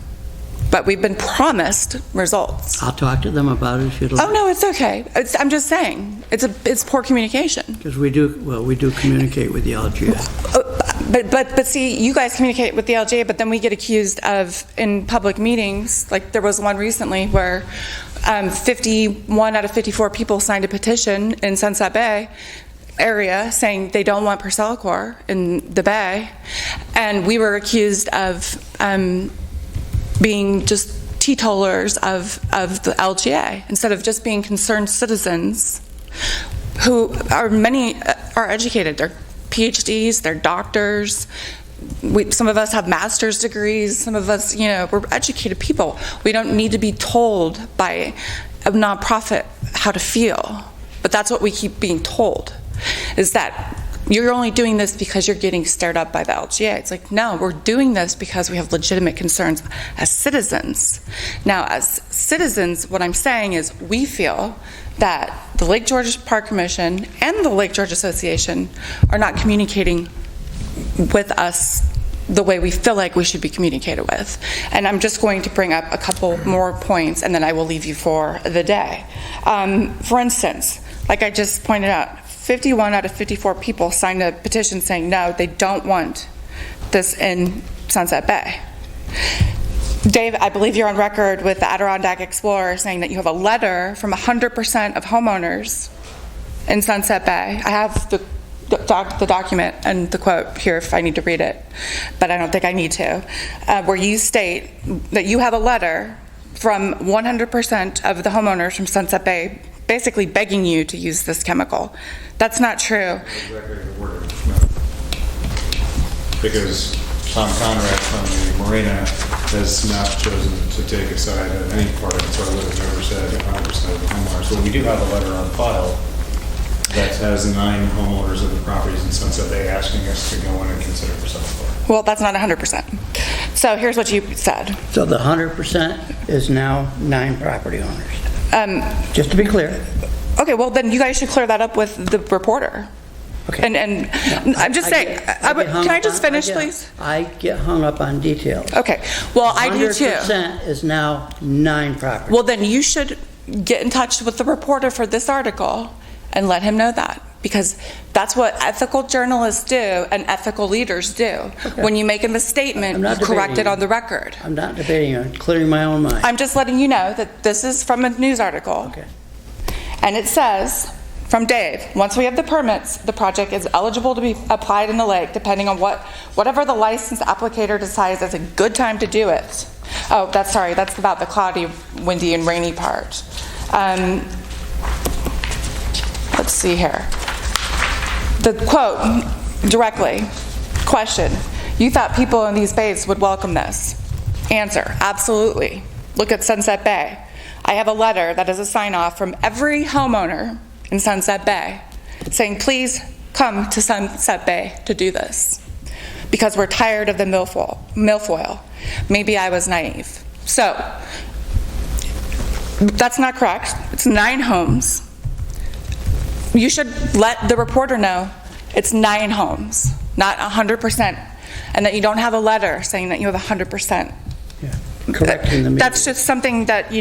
But we've been promised results. I'll talk to them about it if you'd like. Oh, no, it's okay. I'm just saying, it's poor communication. Because we do communicate with the LGA. But see, you guys communicate with the LGA, but then we get accused of, in public meetings, like there was one recently where 51 out of 54 people signed a petition in Sunset Bay area saying they don't want Percellacor in the Bay, and we were accused of being just teetotalers of the LGA instead of just being concerned citizens who many are educated. They're PhDs, they're doctors. Some of us have master's degrees. Some of us, we're educated people. We don't need to be told by a nonprofit how to feel. But that's what we keep being told, is that you're only doing this because you're getting stirred up by the LGA. It's like, no, we're doing this because we have legitimate concerns as citizens. Now, as citizens, what I'm saying is we feel that the Lake George Park Commission and the Lake George Association are not communicating with us the way we feel like we should be communicated with. And I'm just going to bring up a couple more points and then I will leave you for the day. For instance, like I just pointed out, 51 out of 54 people signed a petition saying no, they don't want this in Sunset Bay. Dave, I believe you're on record with the Adirondack Explorer saying that you have a letter from 100% of homeowners in Sunset Bay. I have the document and the quote here if I need to read it, but I don't think I need to, where you state that you have a letter from 100% of the homeowners from Sunset Bay basically begging you to use this chemical. That's not true. Because Tom Conrad from the marina has not chosen to take a side on any part of it, so I would have never said 100% of the homeowners. But we do have a letter on file that has 9 homeowners of the properties in Sunset Bay asking us to go in and consider for self-employed. Well, that's not 100%. So here's what you said. So the 100% is now 9 property owners. Just to be clear. Okay, well, then you guys should clear that up with the reporter. Okay. And I'm just saying, can I just finish, please? I get hung up on details. Okay, well, I do too. 100% is now 9 properties. Well, then you should get in touch with the reporter for this article and let him know that, because that's what ethical journalists do and ethical leaders do. Okay. When you make a misstatement, I'm not you correct debating it on the record. I'm not debating, I'm clearing my own mind. I'm just letting you know that this is from a news article. Okay. And it says, from Dave, once we have the permits, the project is eligible to be applied in the lake, depending on whatever the licensed applicator decides is a good time to do it. Oh, that's about the cloudy, windy, and rainy part. Let's see here. The quote, directly, question, you thought people in these bays would welcome this? Answer, absolutely. Look at Sunset Bay. I have a letter that is a sign-off from every homeowner in Sunset Bay saying, please come to Sunset Bay to do this, because we're tired of the milfoil. Maybe I was naive. So, that's not correct. It's 9 homes. You should let the reporter know it's 9 homes, not 100%, and that you don't have a letter saying that you have 100%. Yeah. Correcting the media. That's just something that,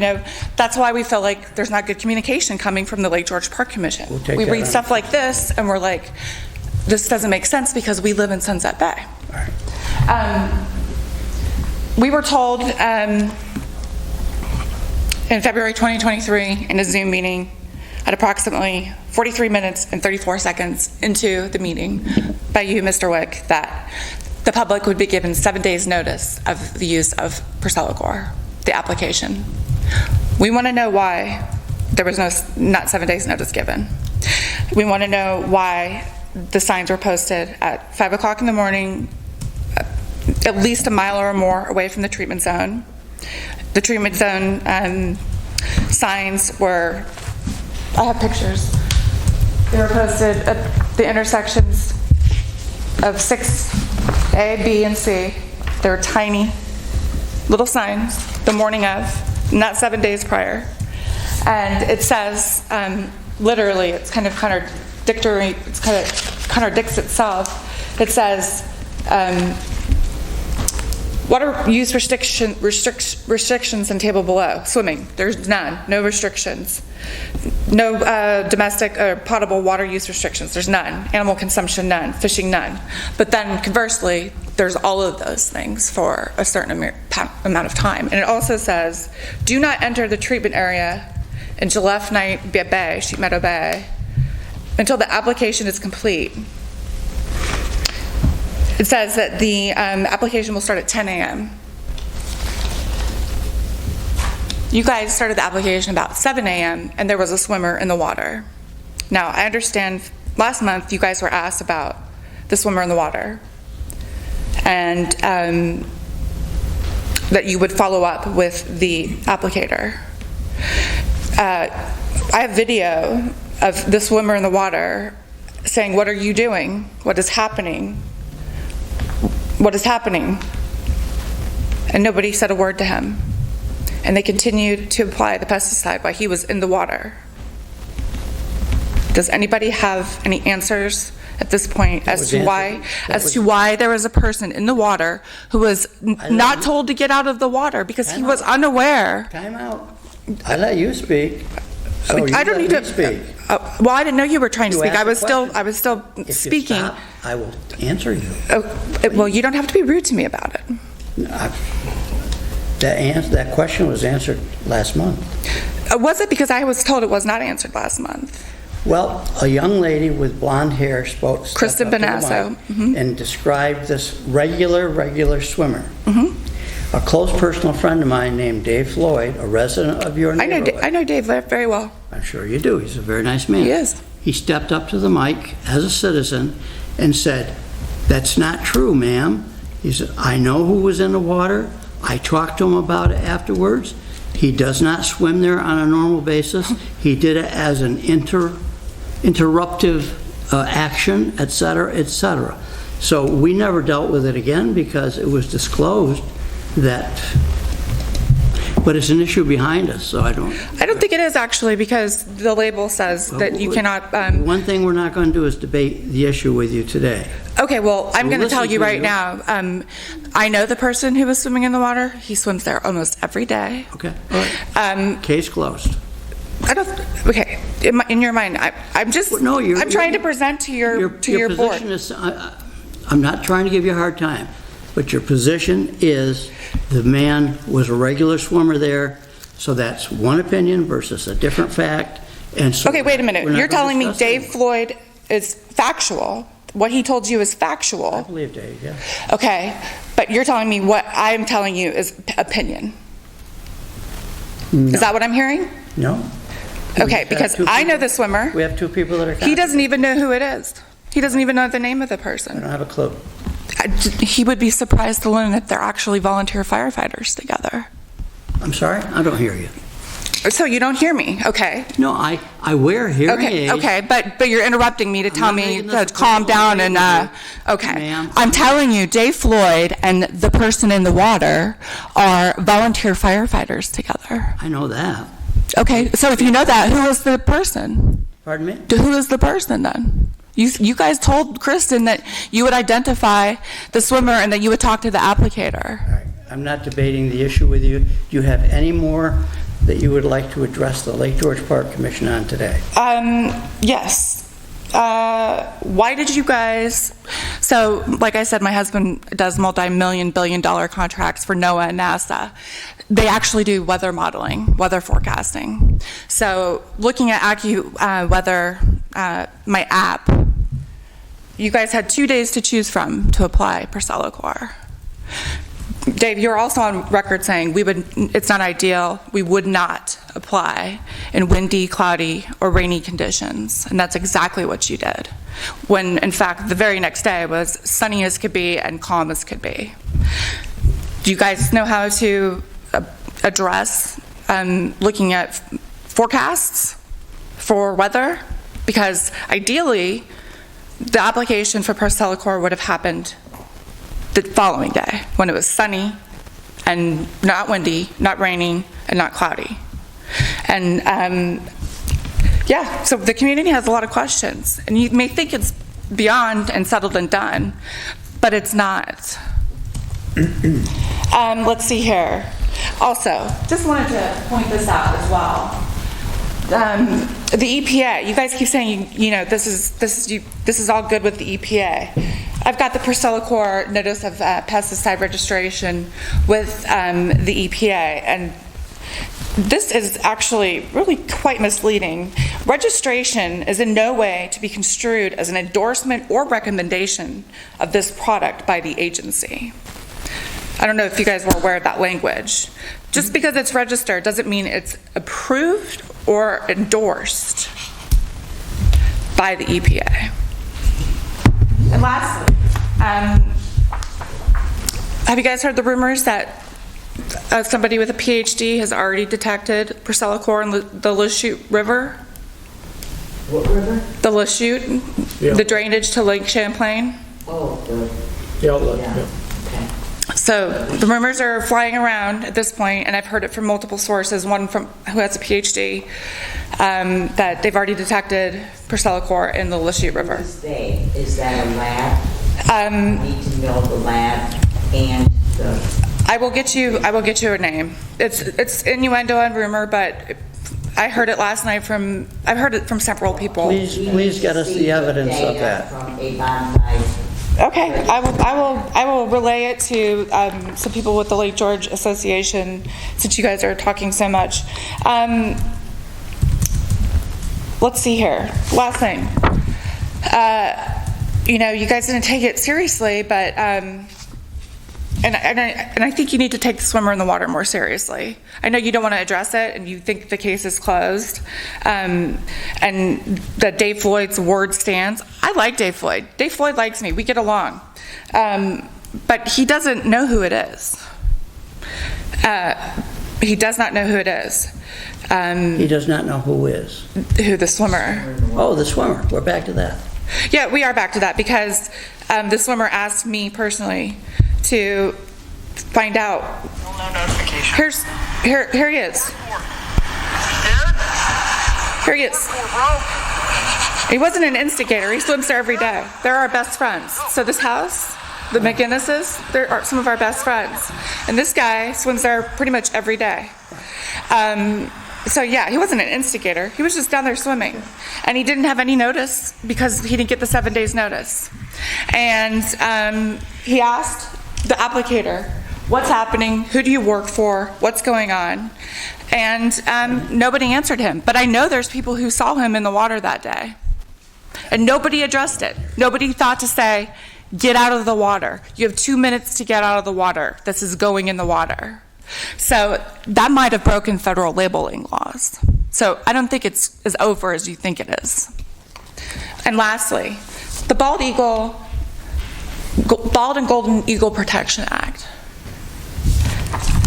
that's why we feel like there's not good communication coming from the Lake George Park Commission. We read stuff like this and we're like, this doesn't make sense because we live in Sunset Bay. All right. We were told in February 2023 in a Zoom meeting at approximately 43 minutes and 34 seconds into the meeting by you, Mr. Wick, that the public would be given 7 days notice of the use of Percelicor, the application. We want to know why there was not 7 days notice given. We want to know why the signs were posted at 5 o'clock in the morning, at least a mile or more away from the treatment zone. The treatment zone signs were, I have pictures. They were posted at the intersections of 6A, B, and C. They were tiny little signs the morning of, not 7 days prior. And it says, literally, it's kind of contradictory, it kind of contradicts itself. It says, water use restrictions in table below. Swimming, there's none, no restrictions. No domestic or potable water use restrictions, there's none. Animal consumption, none. Fishing, none. But then conversely, there's all of those things for a certain amount of time. And it also says, do not enter the treatment area in Gillette Night Bay, Sheep Meadow Bay, until the application is complete. It says that the application will start at 10 a.m. You guys started the application about 7 a.m. and there was a swimmer in the water. Now, I understand last month you guys were asked about the swimmer in the water and that you would follow up with the applicator. I have video of the swimmer in the water saying, what are you doing? What is happening? What is happening? And nobody said a word to him. And they continued to apply the pesticide while he was in the water. Does anybody have any answers at this point as to why there was a person in the water who was not told to get out of the water because he was unaware? Time out. I let you speak. So I don't need to speak. Well, I didn't know you were trying to speak. I was still If speaking. You stop, I will answer you. Well, you don't have to be rude to me about it. That question was answered last month. Was it? Because I was told it was not answered last month. Well, a young lady with blonde hair Kristen Benasso, and described this regular swimmer. A close personal friend of mine named Dave Floyd, a resident of your neighborhood. I know Dave very well. I'm sure you do. He's a very nice man. He is. He stepped up to the mic as a citizen and said, "That's not true, ma'am." He said, "I know who was in the water. I talked to him about it afterwards. He does not swim there on a normal basis. He did it as an interruptive action, et cetera, et cetera. So we never dealt with it again because it was disclosed that, but it's an issue behind us, so I don't think it is actually, because the label says that you cannot. One thing we're not going to do is debate the issue with you today. Okay, well, I'm going to tell listen you to right you. now, I know the person who was swimming in the water. He swims there almost every day. Okay, all right. Case closed. Okay, in your mind, I'm just, Well, no, you're- I'm trying to present to your board. position is, I'm not trying to give you a hard time, but your position is the man was a regular swimmer there, so that's one opinion versus a different fact, and so... Okay, wait a minute. we're not You're gonna telling me discuss Dave it. Floyd is factual. What he told you is I factual. believe Dave, yeah. Okay, but you're telling me what I'm telling you is opinion. No. Is that what I'm hearing? No? Okay, because I know the swimmer. We have two people that are... He doesn't even know who it is. He doesn't even know the name of the I person. don't have a clue. He would be surprised to learn that they're actually volunteer firefighters together. I'm sorry? I don't hear you. So you don't hear me, okay? No, I wear hearing aids. Okay, but you're interrupting me to tell not me making this to a calm personal down and, statement, okay. ma'am. I'm telling you, Dave Floyd and the person in the water are volunteer firefighters together. I know that. Okay, so if you know that, who is the person? Pardon me? Who is the person then? You guys told Kristen that you would identify the swimmer and that you would talk to the applicator. All right. I'm not debating the issue with you. Do you have any more that you would like to address the Lake George Park Commission on today? Yes. Why did you guys, so like I said, my husband does multi-million, billion-dollar contracts for NOAA and NASA. They actually do weather modeling, weather forecasting. So looking at AccuWeather, my app, you guys had 2 days to choose from to apply for Cellacor. Dave, you're also on record saying it's not ideal, we would not apply in windy, cloudy, or rainy conditions, and that's exactly what you did. When, in fact, the very next day was sunny as could be and calm as could be. Do you guys know how to address looking at forecasts for weather? Because ideally, the application for Cellacor would have happened the following day when it was sunny and not windy, not raining, and not cloudy. And yeah, so the community has a lot of questions, and you may think it's beyond and settled and done, but it's not. Let's see here. Also, just wanted to point this out as well. The EPA, you guys keep saying, this is all good with the EPA. I've got the Cellacor notice of pesticide registration with the EPA, and this is actually really quite misleading. Registration is in no way to be construed as an endorsement or recommendation of this product by the agency. I don't know if you guys were aware of that language. Just because it's registered doesn't mean it's approved or endorsed by the EPA. And lastly, have you guys heard the rumors that somebody with a PhD has already detected Cellacor in the Lachute River? What river? The Lachute, Yeah. the drainage to Lake Champlain. Oh, The outlet, yeah. yeah. Okay. So the rumors are flying around at this point, and I've heard it from multiple sources, one from who has a PhD, that they've already detected Cellacor in the Lachute River. Is that a lab? We need to know the lab and the... I will get you a name. It's innuendo and rumor, but I heard it last night I've heard it from several people. Please get us the evidence of that. From a bonfire. Okay, I will relay it to some people with the Lake George Association, since you guys are talking so much. Let's see here. Last thing. You guys didn't take it seriously, but and I think you need to take the swimmer in the water more seriously. I know you don't want to address it, and you think the case is closed, and that Dave Floyd's word stands. I like Dave Floyd. Dave Floyd likes me. We get along, but he doesn't know who it is. He does not know who it is. He does not know who is. Who the swimmer. Oh, the swimmer. We're back to that. Yeah, we are back to that because the swimmer asked me personally to find out. Here he is. Here he is. He wasn't an instigator. He swims there every day. They're our best friends. So this house, the McGinnises, they're some of our best friends. And this guy swims there pretty much every day. So yeah, he wasn't an instigator. He was just down there swimming. And he didn't have any notice because he didn't get the 7 days notice. And he asked the applicator, what's happening? Who do you work for? What's going on? And nobody answered him. But I know there's people who saw him in the water that day. And nobody addressed it. Nobody thought to say, get out of the water. You have 2 minutes to get out of the water. This is going in the water. So that might have broken federal labeling laws. So I don't think it's as over as you think it is. And lastly, the Bald and Golden Eagle Protection Act.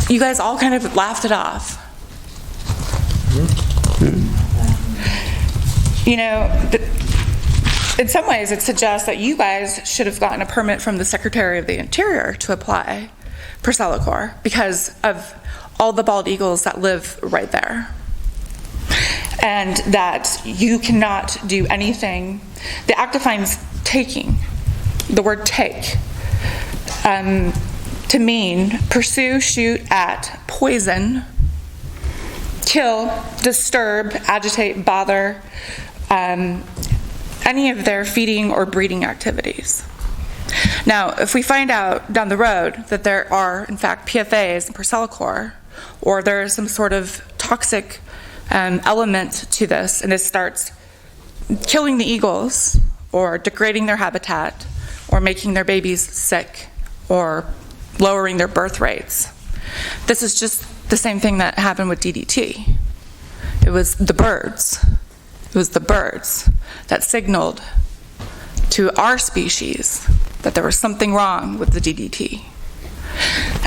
You guys all kind of laughed it off. You know, in some ways it suggests that you guys should have gotten a permit from the Secretary of the Interior to apply for Sellicor because of all the bald eagles that live right there. And that you cannot do anything. The act defines taking, the word take, to mean pursue, shoot at, poison, kill, disturb, agitate, bother, any of their feeding or breeding activities. Now, if we find out down the road that there are, in fact, PFAs in Sellicor, or there is some sort of toxic element to this, and it starts killing the eagles, or degrading their habitat, or making their babies sick, or lowering their birth rates. This is just the same thing that happened with DDT. It was the birds. It was the birds that signaled to our species that there was something wrong with the DDT.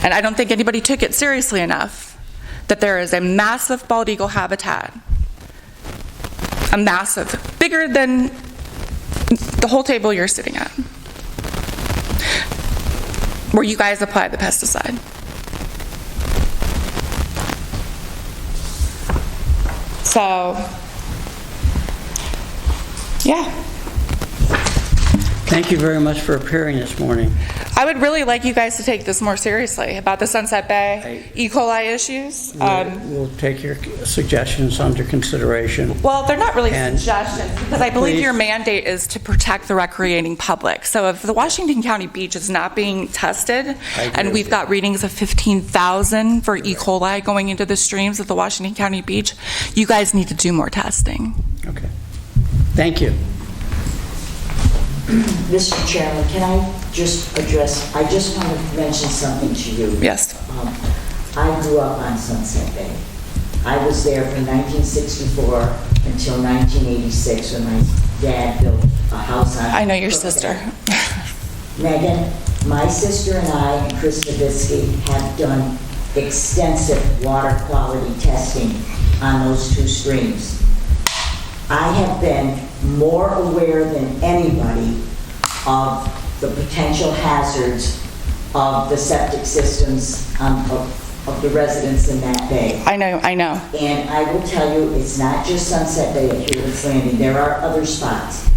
And I don't think anybody took it seriously enough that there is a massive bald eagle habitat, a massive, bigger than the whole table you're sitting at, where you guys apply the pesticide. So, yeah. Thank you very much for appearing this morning. I would really like you guys to take this more seriously about the Sunset Bay E. coli issues. We'll take your suggestions under consideration. Well, they're not really And suggestions, because I believe please- your mandate is to protect the recreating public. So if the Washington County beach is not being tested, and we've got readings of 15,000 for E. coli going into the streams of the Washington County beach, you guys need to do more testing. Okay. Thank you. Mr. Chairman, can I just address, I just want to mention something to you. Yes. I grew up on Sunset Bay. I was there from 1964 until 1986 when my dad built a house on. I know your sister. Megan, my sister and I and Chris Nowitzki have done extensive water quality testing on those two streams. I have been more aware than anybody of the potential hazards of the septic systems of the residents in that bay. I know. And I will tell you, it's not just Sunset Bay at Hewitt's Landing. There are other spots.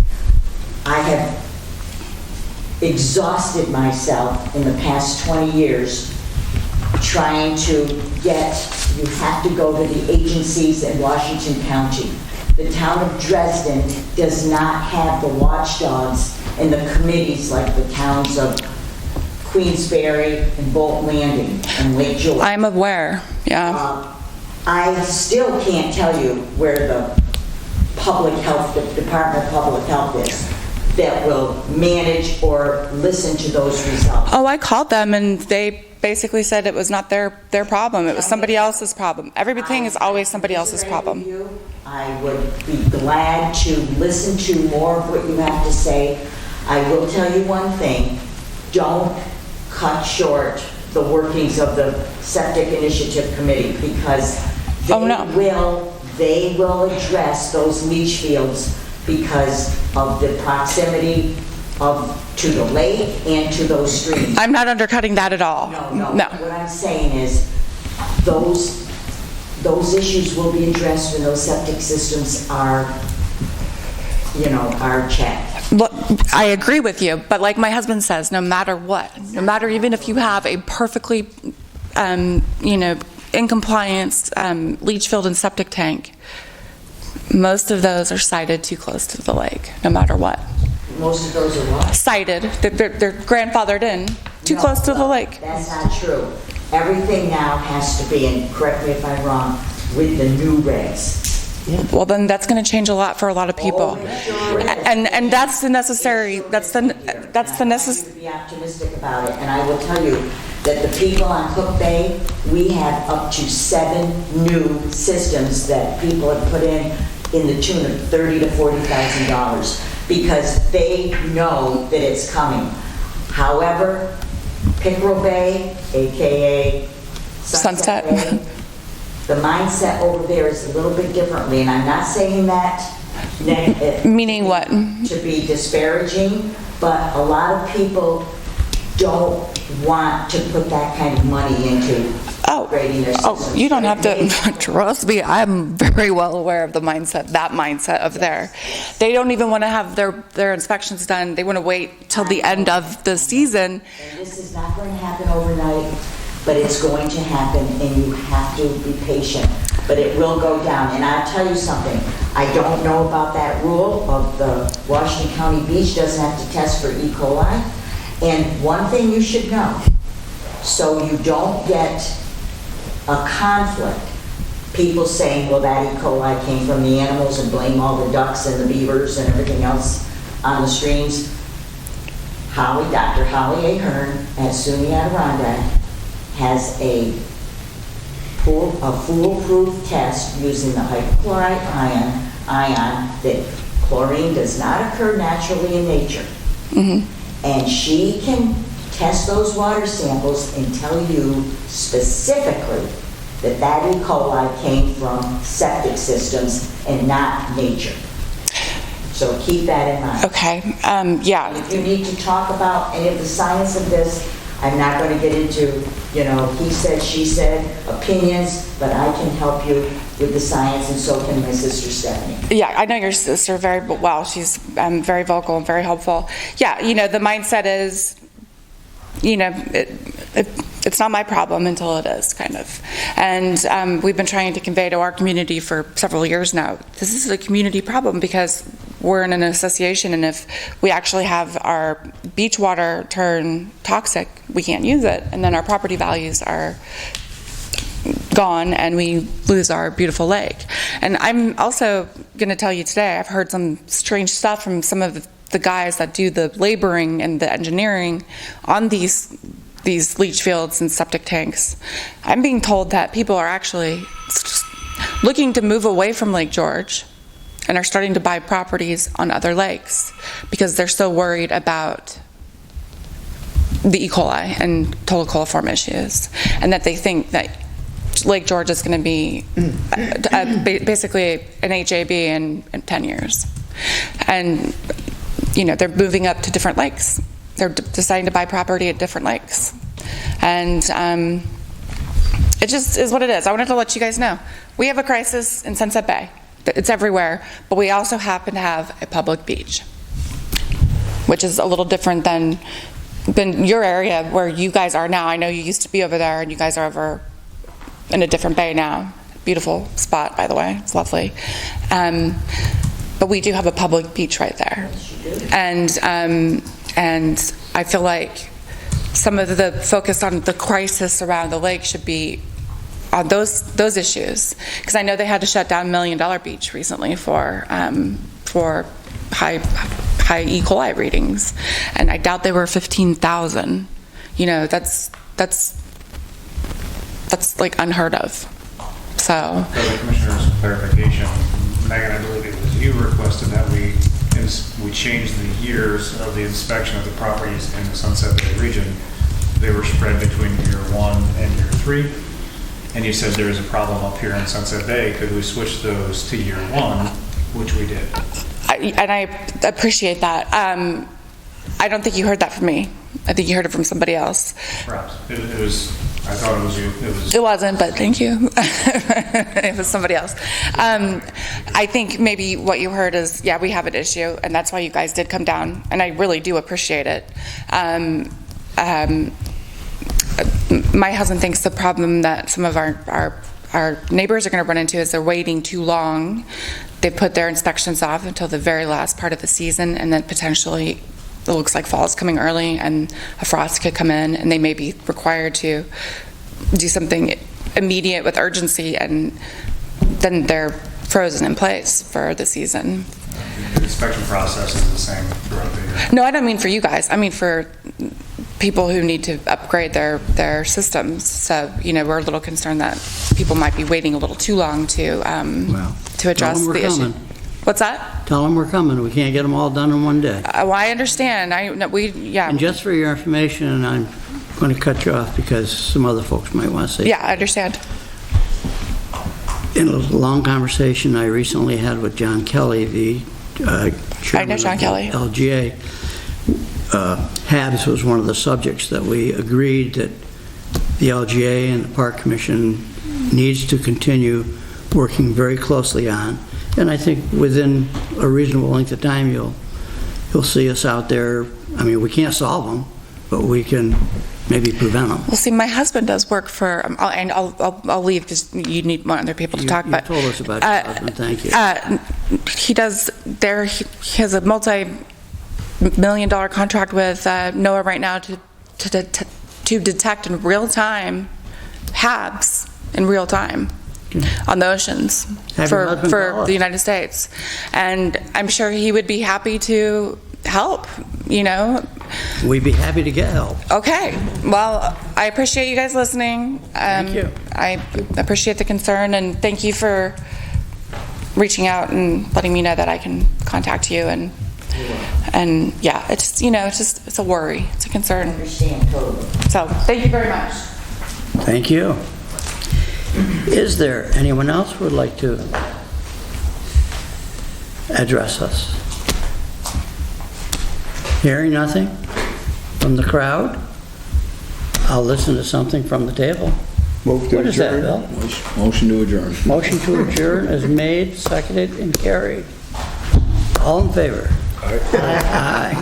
I have exhausted myself in the past 20 years trying to get, you have to go to the agencies in Washington County. The town of Dresden does not have the watchdogs and the committees like the towns of Queensberry and Bolton Landing and Lake George. I'm aware, yeah. I still can't tell you where the public health, the Department of Public Health is that will manage or listen to those results. Oh, I called them and they basically said it was not their problem. It was somebody else's problem. Everything is always somebody else's problem. I would be glad to listen to more of what you have to say. I will tell you one thing, don't cut short the workings of the Septic Initiative Committee, because Oh, no. they will address those leach fields because of the proximity to the lake and to those streams. I'm not undercutting that at all. No. What I'm saying is, those issues will be addressed when those septic systems are checked. Look, I agree with you, but like my husband says, no matter what, no matter even if you have a perfectly, in compliance leach field and septic tank, most of those are sited too close to the lake, no matter what. Most of those are what? Sited, they're grandfathered in, too close to the lake. That's not true. Everything now has to be, and correct me if I'm wrong, with the new regs. Well, then that's going to change a lot for a lot of people. And that's the necessary, that's the necessary. To be optimistic about it, and I will tell you that the people on Cook Bay, we have up to 7 new systems that people have put in the tune of $30,000 to $40,000 because they know that it's coming. However, Pickerel Bay, AKA Sunset Bay, the mindset over there is a little bit differently, and I'm not saying that meaning what? To be disparaging, but a lot of people don't want to put that kind of money into upgrading their systems. Oh, you don't have to trust me. I'm very well aware of that mindset of there. They don't even want to have their inspections done. They want to wait till the end of the season. And this is not going to happen overnight, but it's going to happen, and you have to be patient. But it will go down. And I'll tell you something. I don't know about that rule of the Washington County Beach doesn't have to test for E. coli. And one thing you should know, so you don't get a conflict, people saying, well, that E. coli came from the animals and blame all the ducks and the beavers and everything else on the streams. Dr. Holly Ahern at SUNY Adirondack has a foolproof test using the hypochlorite ion that chlorine does not occur naturally in nature. Mm-hmm. And she can test those water samples and tell you specifically that E. coli came from septic systems and not nature. So keep that in mind. Okay, yeah. If you need to talk about any of the science of this, I'm not going to get into, he said, she said, opinions, but I can help you with the science, and so can my sister Stephanie. Yeah, I know your sister very well. She's very vocal and very helpful. Yeah, the mindset is, it's not my problem until it is, kind of. And we've been trying to convey to our community for several years now, this is a community problem because we're in an association, and if we actually have our beach water turn toxic, we can't use it, and then our property values are gone and we lose our beautiful lake. And I'm also going to tell you today, I've heard some strange stuff from some of the guys that do the laboring and the engineering on these leach fields and septic tanks. I'm being told that people are actually looking to move away from Lake George and are starting to buy properties on other lakes because they're so worried about the E. coli and total coliform issues, and that they think that Lake George is going to be basically an HAB in 10 years. And, they're moving up to different lakes. They're deciding to buy property at different lakes. And it just is what it is. I wanted to let you guys know. We have a crisis in Sunset Bay. It's everywhere. But we also happen to have a public beach, which is a little different than your area where you guys are now. I know you used to be over there, and you guys are over in a different bay now. Beautiful spot, by the way. It's lovely. But we do have a public beach right there. And I feel like some of the focus on the crisis around the lake should be on those issues. Because I know they had to shut down $1 Million Beach recently for high E. coli readings. And I doubt they were 15,000. That's like unheard of. So. For the Commissioner's clarification, Megan, I believe it was you requested that we change the years of the inspection of the properties in the Sunset Bay region they were spread between year 1 and year 3. And you said there is a problem up here in Sunset Bay. Could we switch those to year 1, which we did? And I appreciate that. I don't think you heard that from me. I think you heard it from somebody else. Perhaps. It was, I thought it was you. It wasn't, but thank you. It was somebody else. I think maybe what you heard is, yeah, we have an issue, and that's why you guys did come down, and I really do appreciate it. My husband thinks the problem that some of our neighbors are going to run into is they're waiting too long. They put their inspections off until the very last part of the season, and then potentially it looks like fall is coming early and a frost could come in, and they may be required to do something immediate with urgency, and then they're frozen in place for the season. The inspection process is the same throughout the year. No, I don't mean for you guys. I mean for people who need to upgrade their systems. So, we're a little concerned that people might be waiting a little too long to address the issue. Coming. What's that? Tell them we're coming. We can't get them all done in one day. Well, I understand. Yeah. And just for your information, I'm going to cut you off because some other folks might want to say. Yeah, I understand. In a long conversation I recently had with John Kelly, the chairman John of Kelly. LGA, HABs was one of the subjects that we agreed that the LGA and the Park Commission needs to continue working very closely on. And I think within a reasonable length of time, you'll see us out there. I mean, we can't solve them, but we can maybe prevent them. Well, see, my husband does work for, and I'll leave because you need more other people to talk. You But told us about your husband. Thank you. He does. He has a multi-million-dollar contract with NOAA right now to detect in real time HABs in real time on the oceans for the United States, and I'm sure he would be happy to help. We'd be happy to get help. Okay. Well, I appreciate you guys listening. Thank you. I appreciate the concern, and thank you for reaching out and letting me know that I can contact you. And yeah, it's it's a worry. It's a concern. I understand totally. So thank you very much. Thank you. Is there anyone else who would like to address us? Hearing nothing from the crowd, I'll listen to something from the table. Move to What is that, adjourn. Bill? Motion to adjourn. Motion to adjourn is made, seconded, and carried. All in favor? Aye. Aye.